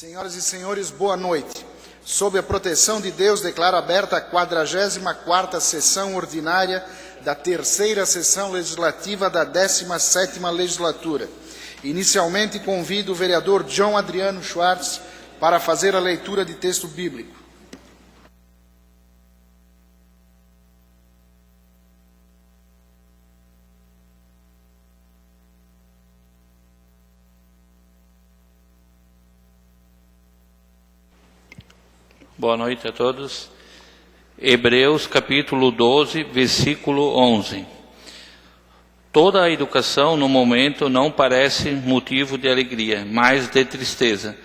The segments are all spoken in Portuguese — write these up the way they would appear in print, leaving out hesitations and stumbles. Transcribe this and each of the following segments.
Senhoras e senhores, boa noite. Sob a proteção de Deus, declaro aberta a 44ª sessão ordinária da terceira sessão legislativa da 17ª legislatura. Inicialmente, convido o vereador João Adriano Schwartz para fazer a leitura de texto bíblico. Boa noite a todos. Hebreus capítulo 12, versículo 11. Toda a educação no momento não parece motivo de alegria, mas de tristeza.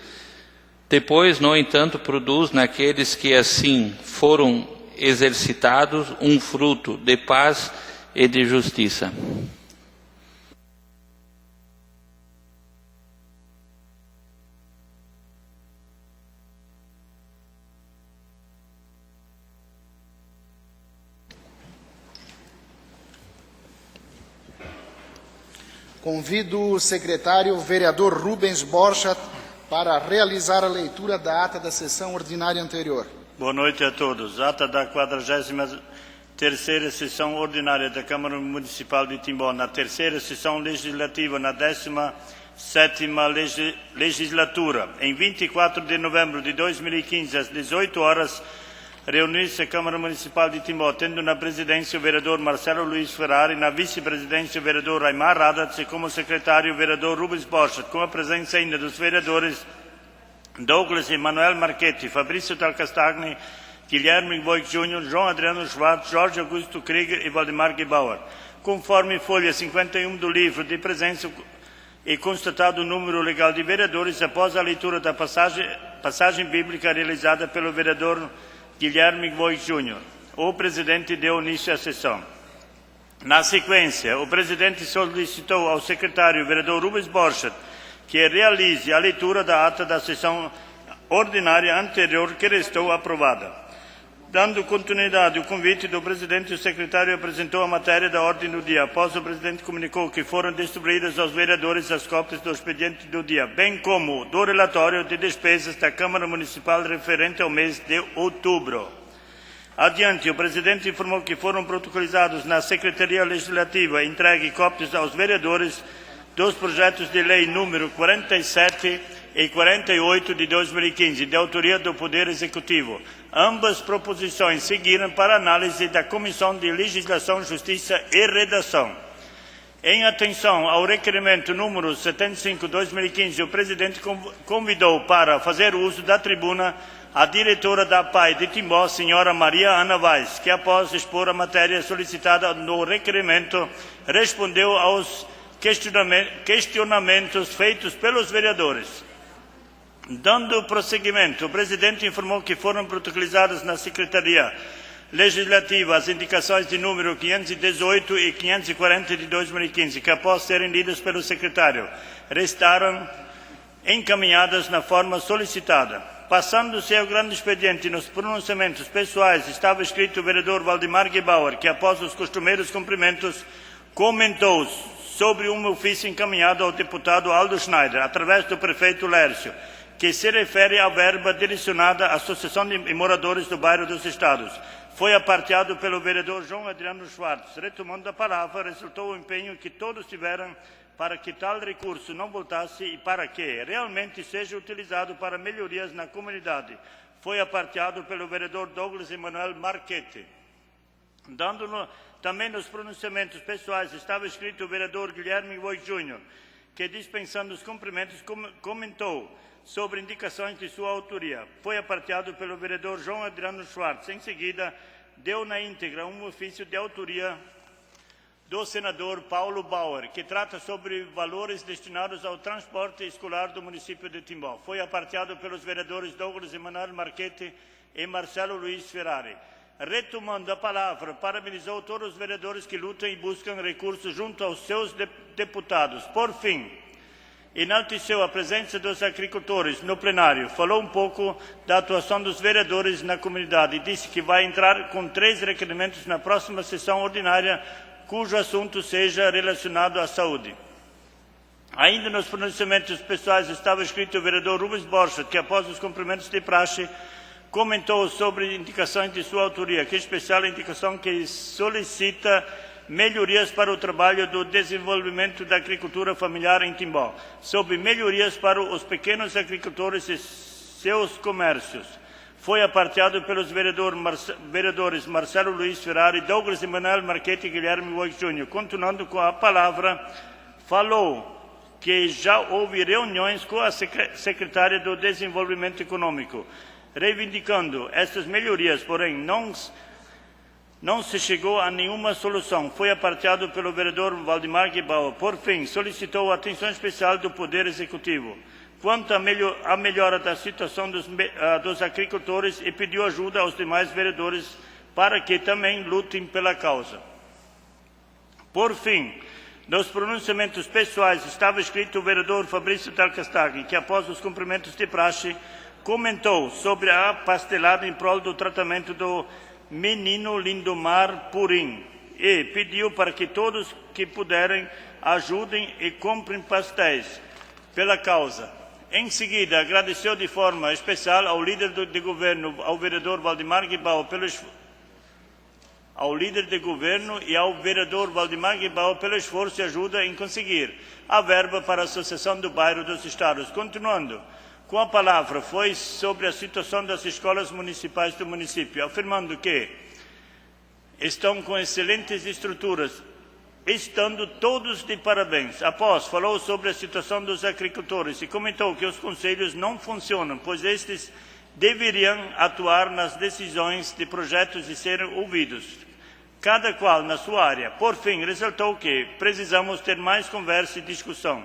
Depois, no entanto, produz naqueles que assim foram exercitados um fruto de paz e de justiça. Convido o secretário vereador Rubens Borchardt para realizar a leitura da ata da sessão ordinária anterior. Boa noite a todos. Ata da 43ª sessão ordinária da Câmara Municipal de Timbó, na terceira sessão legislativa, na 17ª legislatura. Em 24 de novembro de 2015, às 18 horas, reuniu-se a Câmara Municipal de Timbó, tendo na presidência o vereador Marcelo Luiz Ferrari, na vice-presidência o vereador Aymar Radatz e como secretário o vereador Rubens Borchardt, com a presença ainda dos vereadores Douglas Emanuel Marchetti, Fabrício Talcastagni, Guilherme Voigt Júnior, João Adriano Schwartz, Jorge Augusto Krieger e Valdemar Gebauer. Conforme folha 51 do livro de presença e constatado o número legal de vereadores, após a leitura da passagem bíblica realizada pelo vereador Guilherme Voigt Júnior, o presidente deu início à sessão. Na sequência, o presidente solicitou ao secretário, vereador Rubens Borchardt, que realize a leitura da ata da sessão ordinária anterior que restou aprovada. Dando continuidade ao convite do presidente, o secretário apresentou a matéria da ordem do dia. Após, o presidente comunicou que foram distribuídas aos vereadores as cópias do expediente do dia, bem como do relatório de despesas da Câmara Municipal referente ao mês de outubro. Adiante, o presidente informou que foram protocolizados na Secretaria Legislativa entregue cópias aos vereadores dos projetos de lei número 47 e 48 de 2015, de autoria do Poder Executivo. Ambas proposições seguiram para análise da Comissão de Legislação, Justiça e Redação. Em atenção ao requerimento número 75/2015, o presidente convidou para fazer uso da tribuna a diretora da PAI de Timbó, senhora Maria Ana Weiss, que após expor a matéria solicitada no requerimento, respondeu aos questionamentos feitos pelos vereadores. Dando prosseguimento, o presidente informou que foram protocolizadas na Secretaria Legislativa as indicações de número 518 e 540 de 2015, que após serem lidas pelo secretário, restaram encaminhadas na forma solicitada. Passando-se ao grande expediente nos pronunciamentos pessoais, estava escrito o vereador Valdemar Gebauer, que após os costumeiros cumprimentos, comentou sobre um ofício encaminhado ao deputado Aldo Schneider, através do prefeito Lércio, que se refere à verba direcionada à Associação de Moradores do Bairro dos Estados. Foi aparteado pelo vereador João Adriano Schwartz. Retomando a palavra, resultou o empenho que todos tiveram para que tal recurso não voltasse e para que realmente seja utilizado para melhorias na comunidade. Foi aparteado pelo vereador Douglas Emanuel Marchetti. Também nos pronunciamentos pessoais estava escrito o vereador Guilherme Voigt Júnior, que, dispensando os cumprimentos, comentou sobre indicações de sua autoria. Foi aparteado pelo vereador João Adriano Schwartz. Em seguida, deu na íntegra um ofício de autoria do senador Paulo Bauer, que trata sobre valores destinados ao transporte escolar do município de Timbó. Foi aparteado pelos vereadores Douglas Emanuel Marchetti e Marcelo Luiz Ferrari. Retomando a palavra, parabenizou todos os vereadores que lutam e buscam recursos junto aos seus deputados. Por fim, enalteceu a presença dos agricultores no plenário, falou um pouco da atuação dos vereadores na comunidade e disse que vai entrar com 3 requerimentos na próxima sessão ordinária, cujo assunto seja relacionado à saúde. Ainda nos pronunciamentos pessoais estava escrito o vereador Rubens Borchardt, que após os cumprimentos de praxe, comentou sobre indicações de sua autoria, que em especial a indicação que solicita melhorias para o trabalho do desenvolvimento da agricultura familiar em Timbó, sobre melhorias para os pequenos agricultores e seus comércios. Foi aparteado pelos vereadores Marcelo Luiz Ferrari, Douglas Emanuel Marchetti e Guilherme Woig Jr. Continuando com a palavra, falou que já houve reuniões com a secretária do Desenvolvimento Econômico, reivindicando estas melhorias, porém não se chegou a nenhuma solução. Foi aparteado pelo vereador Valdemar Guibal. Por fim, solicitou atenção especial do Poder Executivo quanto à melhora da situação dos agricultores e pediu ajuda aos demais vereadores para que também lutem pela causa. Por fim, nos pronunciamentos pessoais estava escrito o vereador Fabrício Talcastaghi, que após os cumprimentos de praxe, comentou sobre a pastelada em prol do tratamento do menino Lindomar Purim e pediu para que todos que puderem ajudem e comprem pastéis pela causa. Em seguida, agradeceu de forma especial ao líder de governo, ao vereador Valdemar Guibal, pelo esforço e ajuda em conseguir a verba para a Associação do Bairro dos Estados. Continuando com a palavra, foi sobre a situação das escolas municipais do município, afirmando que estão com excelentes estruturas, estando todos de parabéns. Após, falou sobre a situação dos agricultores e comentou que os conselhos não funcionam, pois estes deveriam atuar nas decisões de projetos e serem ouvidos, cada qual na sua área. Por fim, ressaltou que precisamos ter mais conversa e discussão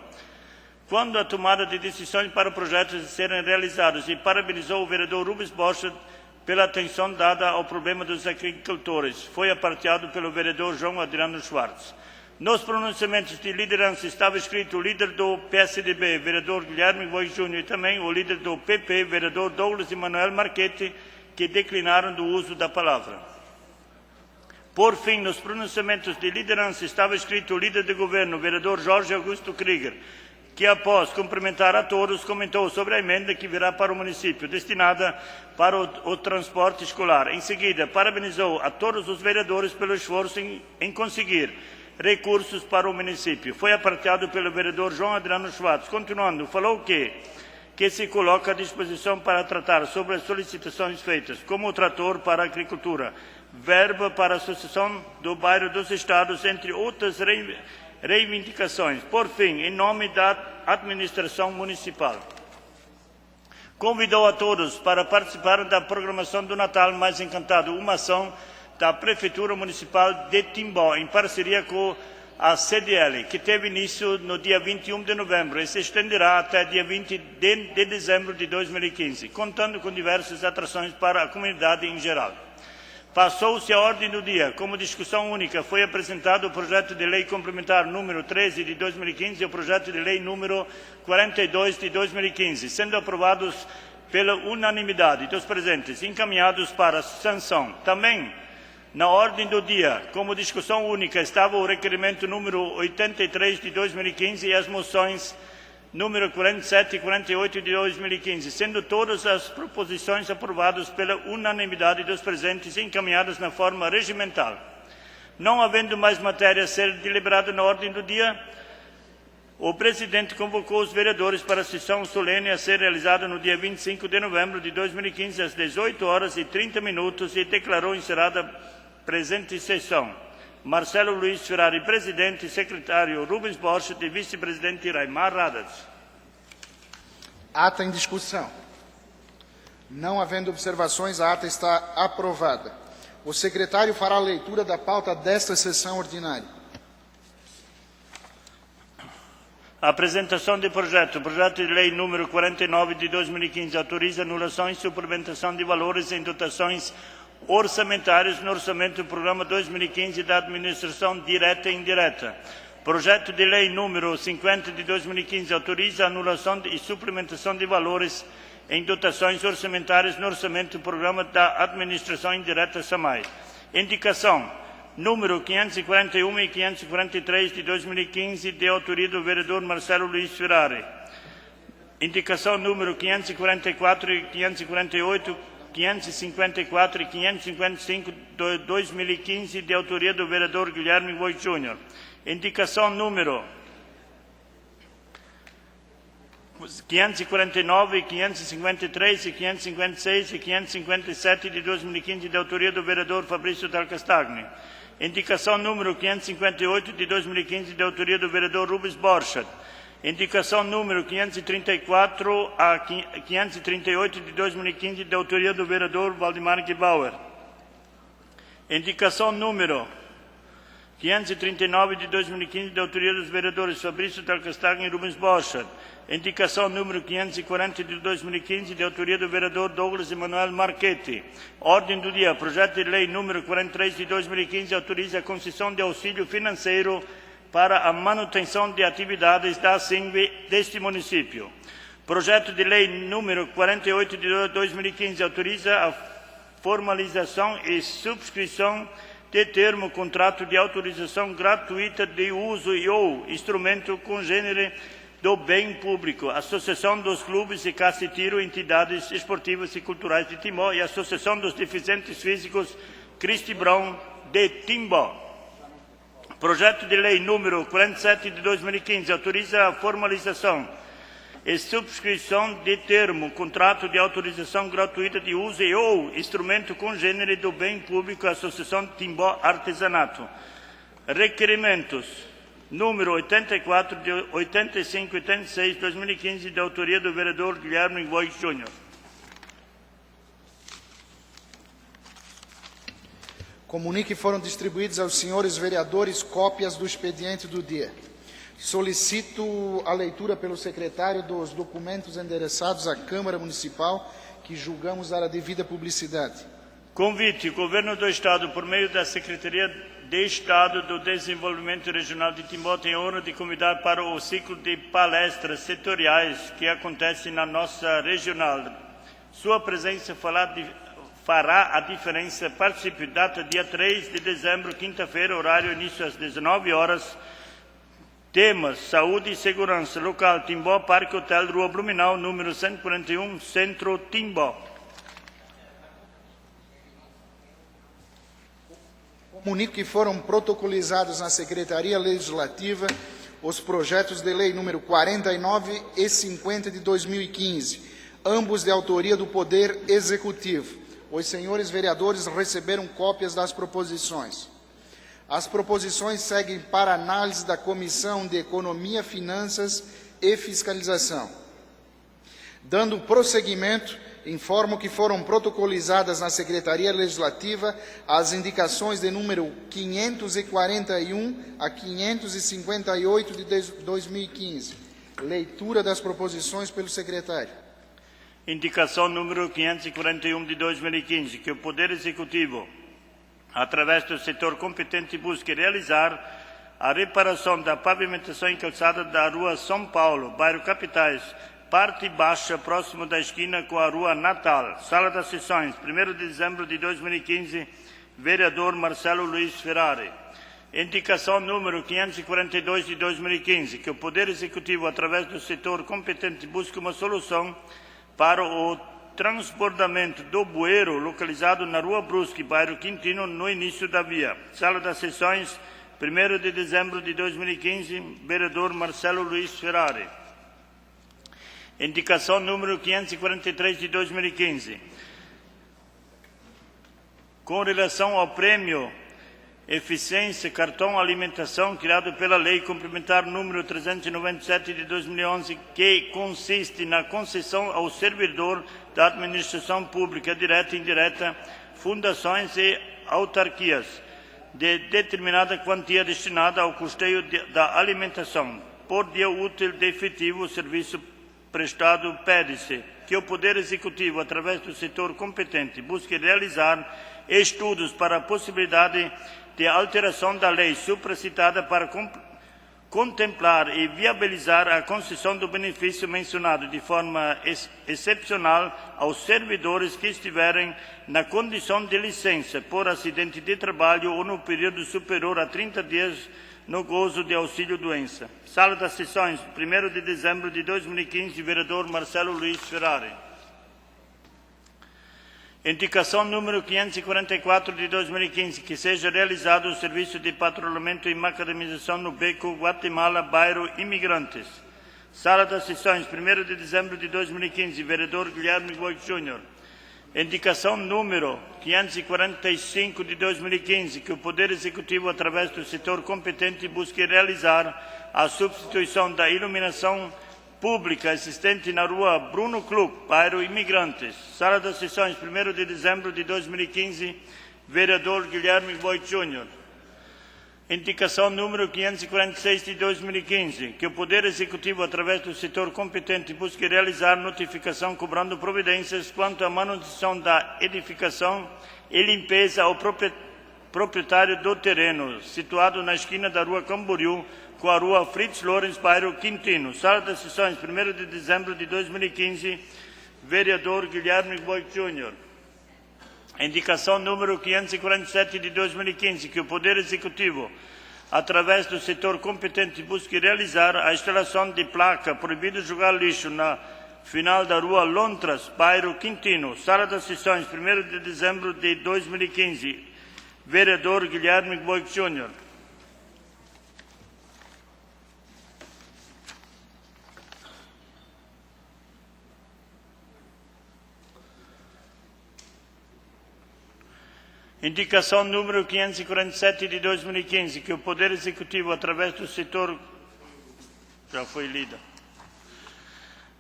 quando a tomada de decisões para projetos serem realizados e parabenizou o vereador Rubens Borchardt pela atenção dada ao problema dos agricultores. Foi aparteado pelo vereador João Adriano Schwartz. Nos pronunciamentos de liderança estava escrito o líder do PSDB, vereador Guilherme Woig Jr., e também o líder do PP, vereador Douglas Emanuel Marchetti, que declinaram do uso da palavra. Por fim, nos pronunciamentos de liderança estava escrito o líder de governo, vereador Jorge Augusto Krieger, que após cumprimentar a todos, comentou sobre a emenda que virá para o município, destinada para o transporte escolar. Em seguida, parabenizou a todos os vereadores pelo esforço em conseguir recursos para o município. Foi aparteado pelo vereador João Adriano Schwartz. Continuando, falou que se coloca à disposição para tratar sobre as solicitações feitas, como o trator para a agricultura, verba para a Associação do Bairro dos Estados, entre outras reivindicações. Por fim, em nome da administração municipal, convidou a todos para participar da programação do Natal Mais Encantado, uma ação da Prefeitura Municipal de Timbó, em parceria com a CDL, que teve início no dia 21 de novembro e se estenderá até dia 20 de dezembro de 2015, contando com diversas atrações para a comunidade em geral. Passou-se a ordem do dia. Como discussão única, foi apresentado o projeto de lei complementar número 13 de 2015 e o projeto de lei número 42 de 2015, sendo aprovados pela unanimidade dos presentes, encaminhados para sanção. Também, na ordem do dia, como discussão única, estava o requerimento número 83 de 2015 e as moções número 47 e 48 de 2015, sendo todas as proposições aprovadas pela unanimidade dos presentes e encaminhadas na forma regimental. Não havendo mais matéria a ser deliberada na ordem do dia, o presidente convocou os vereadores para a sessão solene a ser realizada no dia 25 de novembro de 2015, às 18h30, e declarou encerrada a presente sessão. Marcelo Luiz Ferrari, presidente, secretário Rubens Borchardt e vice-presidente Raimar Radas. Ata em discussão. Não havendo observações, a ata está aprovada. O secretário fará a leitura da pauta desta sessão ordinária. Apresentação de projeto. Projeto de lei número 49 de 2015 autoriza anulação e suplementação de valores em dotações orçamentários no orçamento do programa 2015 da administração direta e indireta. Projeto de lei número 50 de 2015 autoriza a anulação e suplementação de valores em dotações orçamentárias no orçamento do programa da administração indireta SAMAI. Indicação. número 541 e 543 de 2015, de autoria do vereador Marcelo Luiz Ferrari. Indicação número 544 e 548, 554 e 555 de 2015, de autoria do vereador Guilherme Voigt Júnior. Indicação número 549, 553 e 556 e 557 de 2015, de autoria do vereador Fabrício Del Castagni. Indicação número 558 de 2015, de autoria do vereador Rubens Borchardt. Indicação número 534 a 538 de 2015, de autoria do vereador Valdemar Gebauer. Indicação número 539 de 2015, de autoria dos vereadores Fabrício Del Castagni e Rubens Borchardt. Indicação número 540 de 2015, de autoria do vereador Douglas Emanuel Marchetti. Ordem do dia. Projeto de lei número 43 de 2015 autoriza a concessão de auxílio financeiro para a manutenção de atividades da SINV deste município. Projeto de lei número 48 de 2015 autoriza a formalização e subscrição de termo contrato de autorização gratuita de uso e ou instrumento congênere do bem público, Associação dos Clubes de Caça e Tiro, Entidades Esportivas e Culturais de Timbó e Associação dos Deficientes Físicos Cristi Brown de Timbó. Projeto de lei número 47 de 2015 autoriza a formalização e subscrição de termo, contrato de autorização gratuita de uso e ou instrumento congênere do bem público, Associação Timbó Artesanato. Requerimentos número 84 de 85 e 86 de 2015, de autoria do vereador Guilherme Voigt Júnior. Comunique que foram distribuídos aos senhores vereadores cópias do expediente do dia. Solicito a leitura pelo secretário dos documentos endereçados à Câmara Municipal, que julgamos dar a devida publicidade. Convite: o Governo do Estado, por meio da Secretaria de Estado do Desenvolvimento Regional de Timbó, tem a honra de convidar para o ciclo de palestras setoriais que acontece na nossa regional. Sua presença fará a diferença. Participe. Data dia 3 de dezembro, quinta-feira, horário início às 19 horas. Temas: saúde e segurança. Local: Timbó, Parque Hotel, Rua Blumenau, número 141, Centro, Timbó. Comunico que foram protocolizados na Secretaria Legislativa os projetos de lei número 49 e 50 de 2015, ambos de autoria do Poder Executivo. Os senhores vereadores receberam cópias das proposições. As proposições seguem para análise da Comissão de Economia, Finanças e Fiscalização. Dando prosseguimento, informo que foram protocolizadas na Secretaria Legislativa as indicações de número 541 a 558 de 2015. Leitura das proposições pelo secretário. Indicação número 541 de 2015, que o Poder Executivo, através do setor competente, busque realizar a reparação da pavimentação em calçada da Rua São Paulo, bairro Capitais, parte baixa, próximo da esquina com a Rua Natal. Sala das Sessões, 1º de dezembro de 2015, vereador Marcelo Luiz Ferrari. Indicação número 542 de 2015, que o Poder Executivo, através do setor competente, busque uma solução para o transbordamento do bueiro localizado na Rua Brusque, bairro Quintino, no início da via. Sala das Sessões, 1º de dezembro de 2015, vereador Marcelo Luiz Ferrari. Indicação número 543 de 2015. Com relação ao prêmio Eficiência Cartão Alimentação, criado pela Lei Complementar número 397 de 2011, que consiste na concessão ao servidor da administração pública direta e indireta, fundações e autarquias, de determinada quantia destinada ao custeio da alimentação. Por dia útil de efetivo serviço prestado, pede-se que o Poder Executivo, através do setor competente, busque realizar estudos para a possibilidade de alteração da lei supracitada para contemplar e viabilizar a concessão do benefício mencionado de forma excepcional aos servidores que estiverem na condição de licença por acidente de trabalho ou no período superior a 30 dias no gozo de auxílio-doença. Sala das Sessões, 1º de dezembro de 2015, vereador Marcelo Luiz Ferrari. Indicação número 544 de 2015, que seja realizado o serviço de patrulhamento e macadamização no Beco Guatemala, bairro Imigrantes. Sala das Sessões, 1º de dezembro de 2015, vereador Guilherme Boix Júnior. Indicação número 545 de 2015, que o Poder Executivo, através do setor competente, busque realizar a substituição da iluminação pública existente na rua Bruno Kluk, bairro Imigrantes. Sala das Sessões, 1º de dezembro de 2015, vereador Guilherme Boix Júnior. Indicação número 546 de 2015, que o Poder Executivo, através do setor competente, busque realizar notificação cobrando providências quanto à manutenção da edificação e limpeza ao proprietário do terreno, situado na esquina da rua Camboriú, com a rua Fritz Lorenz, bairro Quintino. Sala das Sessões, 1º de dezembro de 2015, vereador Guilherme Boix Júnior. Indicação número 547 de 2015, que o Poder Executivo, através do setor competente, busque realizar a instalação de placa proibido jogar lixo na final da rua Lontras, bairro Quintino. Sala das Sessões, 1º de dezembro de 2015, vereador Guilherme Boix Júnior. Indicação número 547 de 2015, que o Poder Executivo, através do setor... Já foi lida.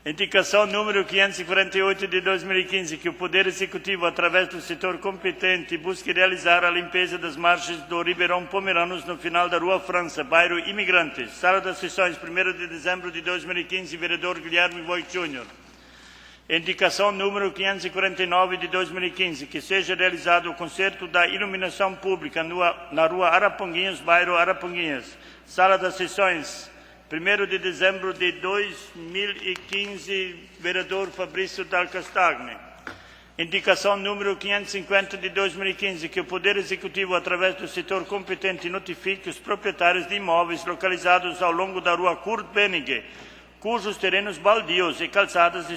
Indicação número 548 de 2015, que o Poder Executivo, através do setor competente, busque realizar a limpeza das margens do Ribeirão Pomeranos no final da Rua França, bairro Imigrantes. Sala das Sessões, 1º de dezembro de 2015, vereador Guilherme Boix Júnior. Indicação número 549 de 2015, que seja realizado o conserto da iluminação pública na rua Araponguinhas, bairro Araponguinhas. Sala das Sessões, 1º de dezembro de 2015, vereador Fabrício Dal Castagne. Indicação número 550 de 2015, que o Poder Executivo, através do setor competente, notifique os proprietários de imóveis localizados ao longo da rua Kurt Benninge, cujos terrenos baldios e calçadas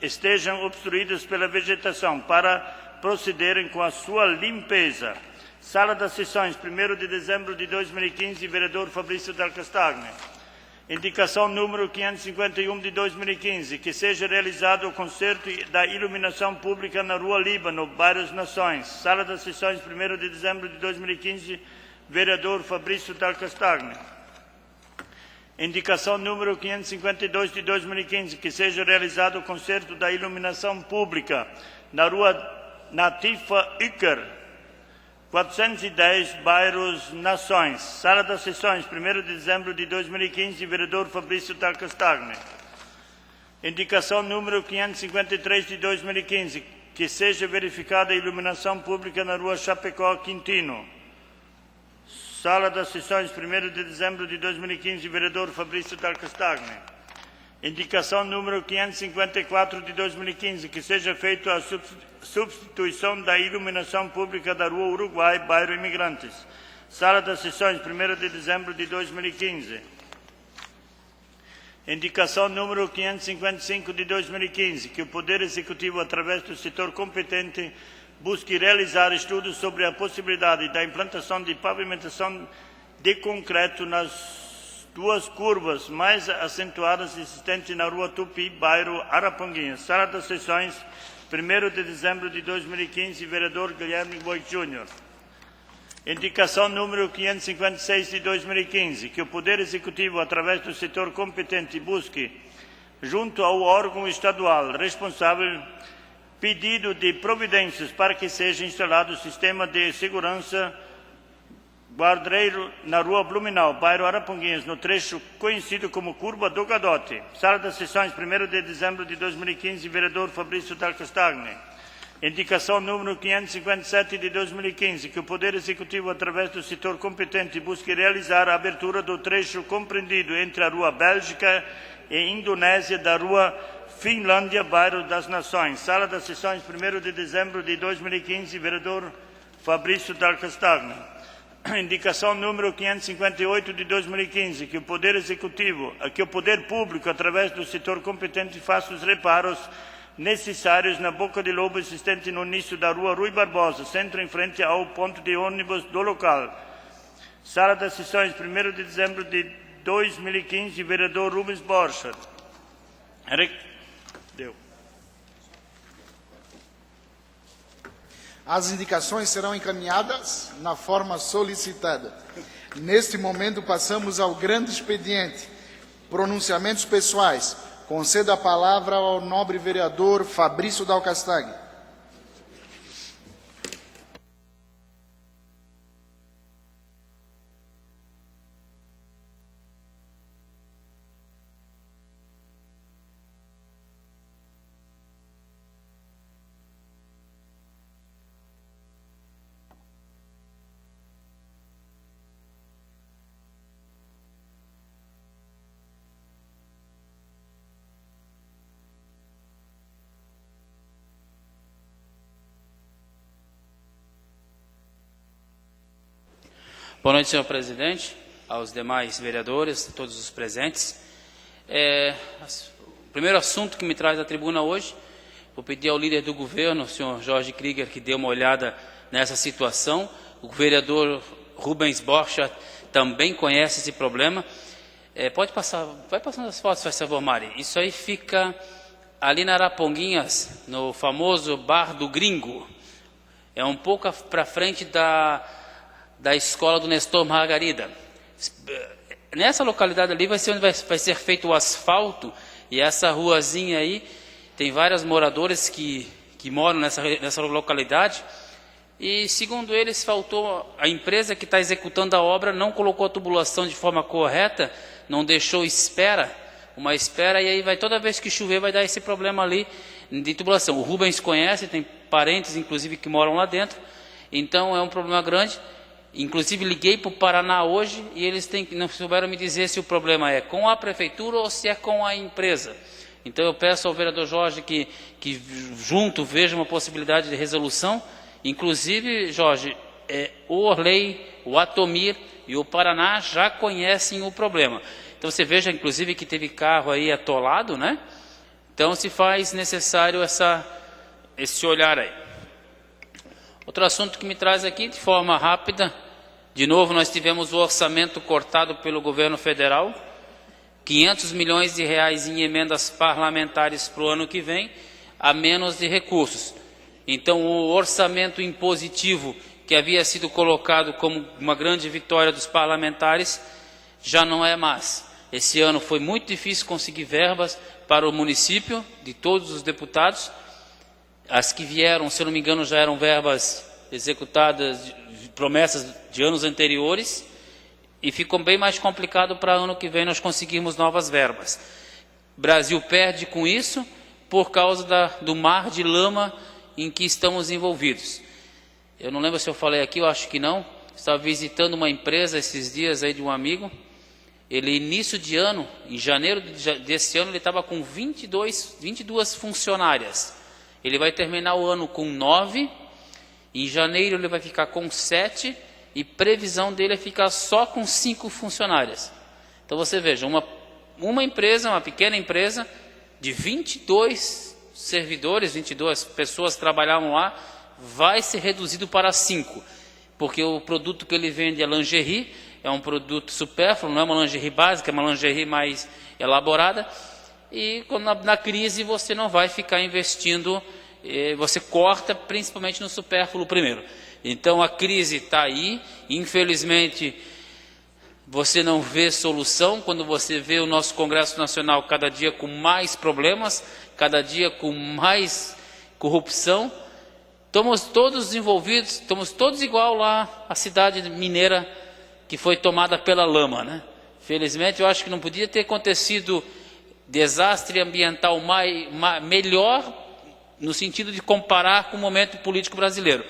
estejam obstruídos pela vegetação, para procederem com a sua limpeza. Sala das Sessões, 1º de dezembro de 2015, vereador Fabrício Dal Castagne. Indicação número 551 de 2015, que seja realizado o conserto da iluminação pública na rua Líbano, bairros Nações. Sala das Sessões, 1º de dezembro de 2015, vereador Fabrício Dal Castagne. Indicação número 552 de 2015, que seja realizado o conserto da iluminação pública na rua Natifa Ucker, 410, bairros Nações. Sala das Sessões, 1º de dezembro de 2015, vereador Fabrício Dal Castagne. Indicação número 553 de 2015, que seja verificada a iluminação pública na rua Chapecó, Quintino. Sala das Sessões, 1º de dezembro de 2015, vereador Fabrício Dal Castagne. Indicação número 554 de 2015, que seja feita a substituição da iluminação pública da rua Uruguai, bairro Imigrantes. Sala das Sessões, 1º de dezembro de 2015. Indicação número 555 de 2015, que o Poder Executivo, através do setor competente, busque realizar estudos sobre a possibilidade da implantação de pavimentação de concreto nas duas curvas mais acentuadas existentes na rua Tupi, bairro Araponguinhas. Sala das Sessões, 1º de dezembro de 2015, vereador Guilherme Boix Júnior. Indicação número 556 de 2015, que o Poder Executivo, através do setor competente, busque, junto ao órgão estadual responsável, pedido de providências para que seja instalado o sistema de segurança guarda-reio na rua Blumenau, bairro Araponguinhas, no trecho conhecido como Curva do Gadote. Sala das Sessões, 1º de dezembro de 2015, vereador Fabrício Dal Castagne. Indicação número 557 de 2015, que o Poder Executivo, através do setor competente, busque realizar a abertura do trecho compreendido entre a Rua Bélgica e Indonésia da Rua Finlândia, bairro das Nações. Sala das Sessões, 1º de dezembro de 2015, vereador Fabrício Dal Castagno. Indicação número 558 de 2015, que o Poder Executivo, que o Poder Público, através do setor competente, faça os reparos necessários na boca de lobo existente no início da Rua Rui Barbosa, centro em frente ao ponto de ônibus do local. Sala das Sessões, 1º de dezembro de 2015, vereador Rubens Borchardt. Deu. As indicações serão encaminhadas na forma solicitada. Neste momento, passamos ao grande expediente. Pronunciamentos pessoais. Concedo a palavra ao nobre vereador Fabrício Dal Castagno. Boa noite, senhor presidente, aos demais vereadores, a todos os presentes. O primeiro assunto que me traz à tribuna hoje, vou pedir ao líder do governo, o senhor Jorge Krieger, que dê uma olhada nessa situação. O vereador Rubens Borchardt também conhece esse problema. Vai passando as fotos, faz favor, Mari. Isso aí fica ali na Araponguinhas, no famoso Bar do Gringo. É um pouco para frente da escola do Nestor Margarida. Nessa localidade ali vai ser onde vai ser feito o asfalto, e essa ruazinha aí tem vários moradores que moram nessa localidade, e segundo eles faltou, a empresa que está executando a obra não colocou a tubulação de forma correta, não deixou uma espera, e aí toda vez que chover vai dar esse problema ali de tubulação. O Rubens conhece, tem parentes inclusive que moram lá dentro, então é um problema grande. Inclusive liguei para o Paraná hoje e eles não souberam me dizer se o problema é com a prefeitura ou se é com a empresa. Então eu peço ao vereador Jorge que junto veja uma possibilidade de resolução. Inclusive, Jorge, o Orley, o Atomir e o Paraná já conhecem o problema. Então você veja inclusive que teve carro aí atolado, né? Então se faz necessário esse olhar aí. Outro assunto que me traz aqui de forma rápida, de novo nós tivemos o orçamento cortado pelo governo federal, 500 milhões de reais em emendas parlamentares para o ano que vem, a menos de recursos. Então o orçamento impositivo que havia sido colocado como uma grande vitória dos parlamentares, já não é mais. Esse ano foi muito difícil conseguir verbas para o município, de todos os deputados. As que vieram, se eu não me engano, já eram verbas executadas, promessas de anos anteriores, e ficou bem mais complicado para ano que vem nós conseguirmos novas verbas. O Brasil perde com isso por causa do mar de lama em que estamos envolvidos. Eu não lembro se eu falei aqui, eu acho que não. Estava visitando uma empresa esses dias aí de um amigo. Ele, início de ano, em janeiro desse ano, ele estava com 22 funcionárias. Ele vai terminar o ano com 9, em janeiro ele vai ficar com 7, e previsão dele é ficar só com 5 funcionárias. Então você veja, uma empresa, uma pequena empresa, de 22 servidores, 22 pessoas trabalhavam lá, vai ser reduzido para 5, porque o produto que ele vende é lingerie, é um produto supérfluo, não é uma lingerie básica, é uma lingerie mais elaborada, e na crise você não vai ficar investindo, você corta principalmente no supérfluo primeiro. Então a crise está aí, infelizmente você não vê solução quando você vê o nosso Congresso Nacional cada dia com mais problemas, cada dia com mais corrupção. Estamos todos envolvidos, estamos todos igual lá a cidade mineira que foi tomada pela lama, né? Felizmente eu acho que não podia ter acontecido desastre ambiental melhor no sentido de comparar com o momento político brasileiro.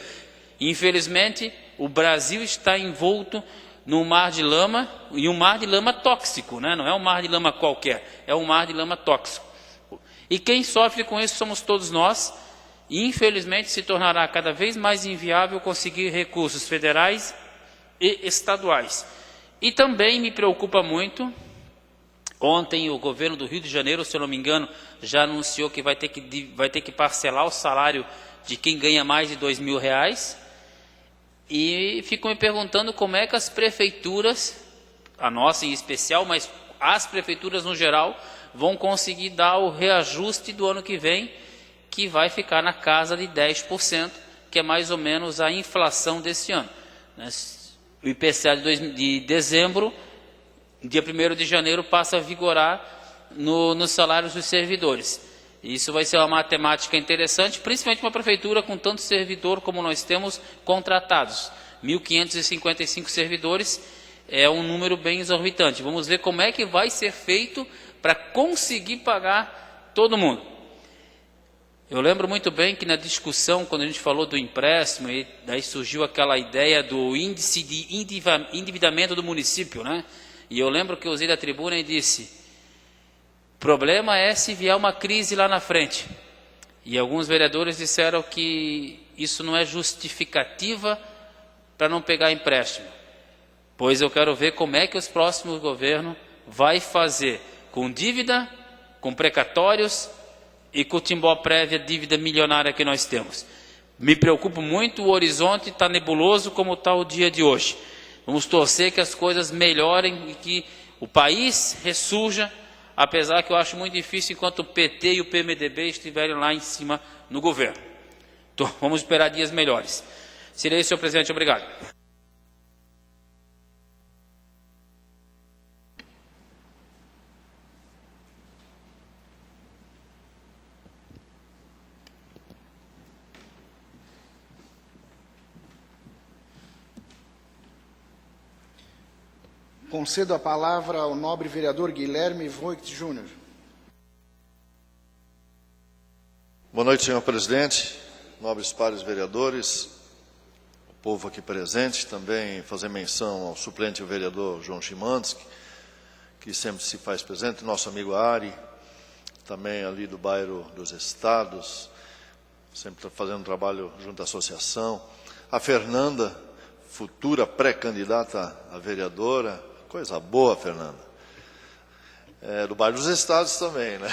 Infelizmente, o Brasil está envolto num mar de lama, e um mar de lama tóxico, né? Não é um mar de lama qualquer, é um mar de lama tóxico. E quem sofre com isso somos todos nós, e infelizmente se tornará cada vez mais inviável conseguir recursos federais e estaduais. E também me preocupa muito, ontem o governo do Rio de Janeiro, se eu não me engano, já anunciou que vai ter que parcelar o salário de quem ganha mais de R$2.000, e fico me perguntando como é que as prefeituras, a nossa em especial, mas as prefeituras no geral, vão conseguir dar o reajuste do ano que vem, que vai ficar na casa de 10%, que é mais ou menos a inflação desse ano. O IPCA de dezembro, dia 1º de janeiro, passa a vigorar nos salários dos servidores. Isso vai ser uma matemática interessante, principalmente uma prefeitura com tanto servidor como nós temos contratados. 1.555 servidores é um número bem exorbitante. Vamos ver como é que vai ser feito para conseguir pagar todo mundo. Eu lembro muito bem que na discussão, quando a gente falou do empréstimo, e daí surgiu aquela ideia do índice de endividamento do município, né? E eu lembro que eu usei da tribuna e disse: o problema é se vier uma crise lá na frente. E alguns vereadores disseram que isso não é justificativa para não pegar empréstimo. Pois eu quero ver como é que os próximos governos vai fazer com dívida, com precatórios e com o timbó prévia, dívida milionária que nós temos. Me preocupa muito, o horizonte está nebuloso como está o dia de hoje. Vamos torcer que as coisas melhorem e que o país ressurja, apesar que eu acho muito difícil enquanto o PT e o PMDB estiverem lá em cima no governo. Então, vamos esperar dias melhores. Serei isso, senhor presidente. Obrigado. Concedo a palavra ao nobre vereador Guilherme Voigt Júnior. Boa noite, senhor presidente, nobres pares vereadores, o povo aqui presente, também fazer menção ao suplente vereador João Chimansky, que sempre se faz presente, nosso amigo Ari, também ali do bairro dos Estados, sempre fazendo um trabalho junto à associação, a Fernanda, futura pré-candidata a vereadora, coisa boa, Fernanda. Do bairro dos Estados também, né?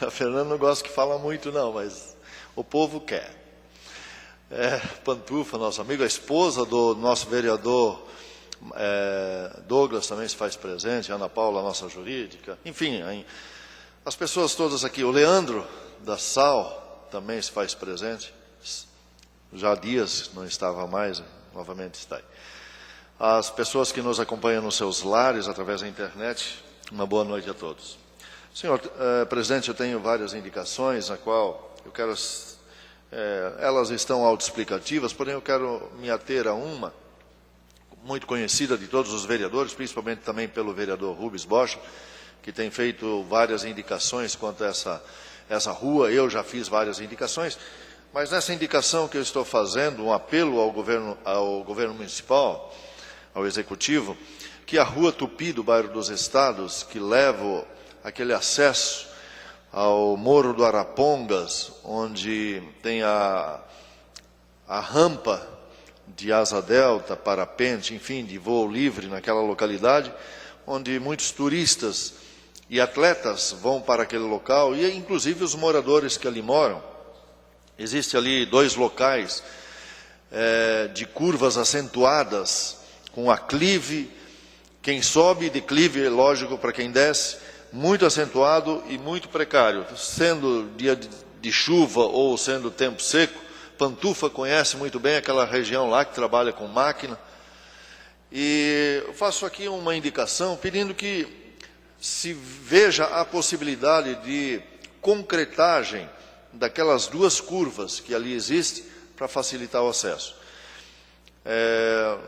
A Fernanda não gosta que fala muito, não, mas o povo quer. Pantufa, nosso amigo, a esposa do nosso vereador Douglas também se faz presente, Ana Paula, nossa jurídica, enfim, as pessoas todas aqui. O Leandro da Sal também se faz presente, já há dias não estava mais, novamente está aí. As pessoas que nos acompanham nos seus lares, através da internet, uma boa noite a todos. Senhor presidente, eu tenho várias indicações, a qual eu quero, elas estão autoexplicativas, porém eu quero me ater a uma, muito conhecida de todos os vereadores, principalmente também pelo vereador Rubens Bosch, que tem feito várias indicações quanto a essa rua. Eu já fiz várias indicações, mas nessa indicação que eu estou fazendo, um apelo ao governo municipal, ao executivo, que a rua Tupi do bairro dos Estados, que leva aquele acesso ao Morro do Arapongas, onde tem a rampa de asa delta, parapente, enfim, de voo livre naquela localidade, onde muitos turistas e atletas vão para aquele local, e inclusive os moradores que ali moram. Existem ali 2 locais de curvas acentuadas, com aclive, quem sobe, declive, lógico, para quem desce, muito acentuado e muito precário. Sendo dia de chuva ou sendo tempo seco, Pantufa conhece muito bem aquela região lá que trabalha com máquina. E eu faço aqui uma indicação pedindo que se veja a possibilidade de concretagem daquelas 2 curvas que ali existem para facilitar o acesso.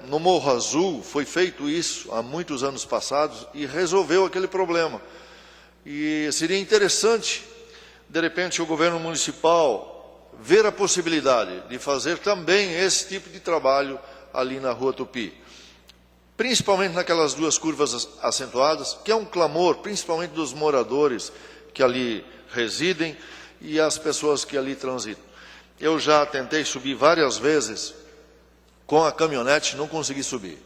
No Morro Azul foi feito isso há muitos anos passados e resolveu aquele problema. E seria interessante de repente, o governo municipal ver a possibilidade de fazer também esse tipo de trabalho ali na Rua Tupi. Principalmente naquelas duas curvas acentuadas, que é um clamor, principalmente dos moradores que ali residem e as pessoas que ali transitam. Eu já tentei subir várias vezes com a caminhonete, não consegui subir.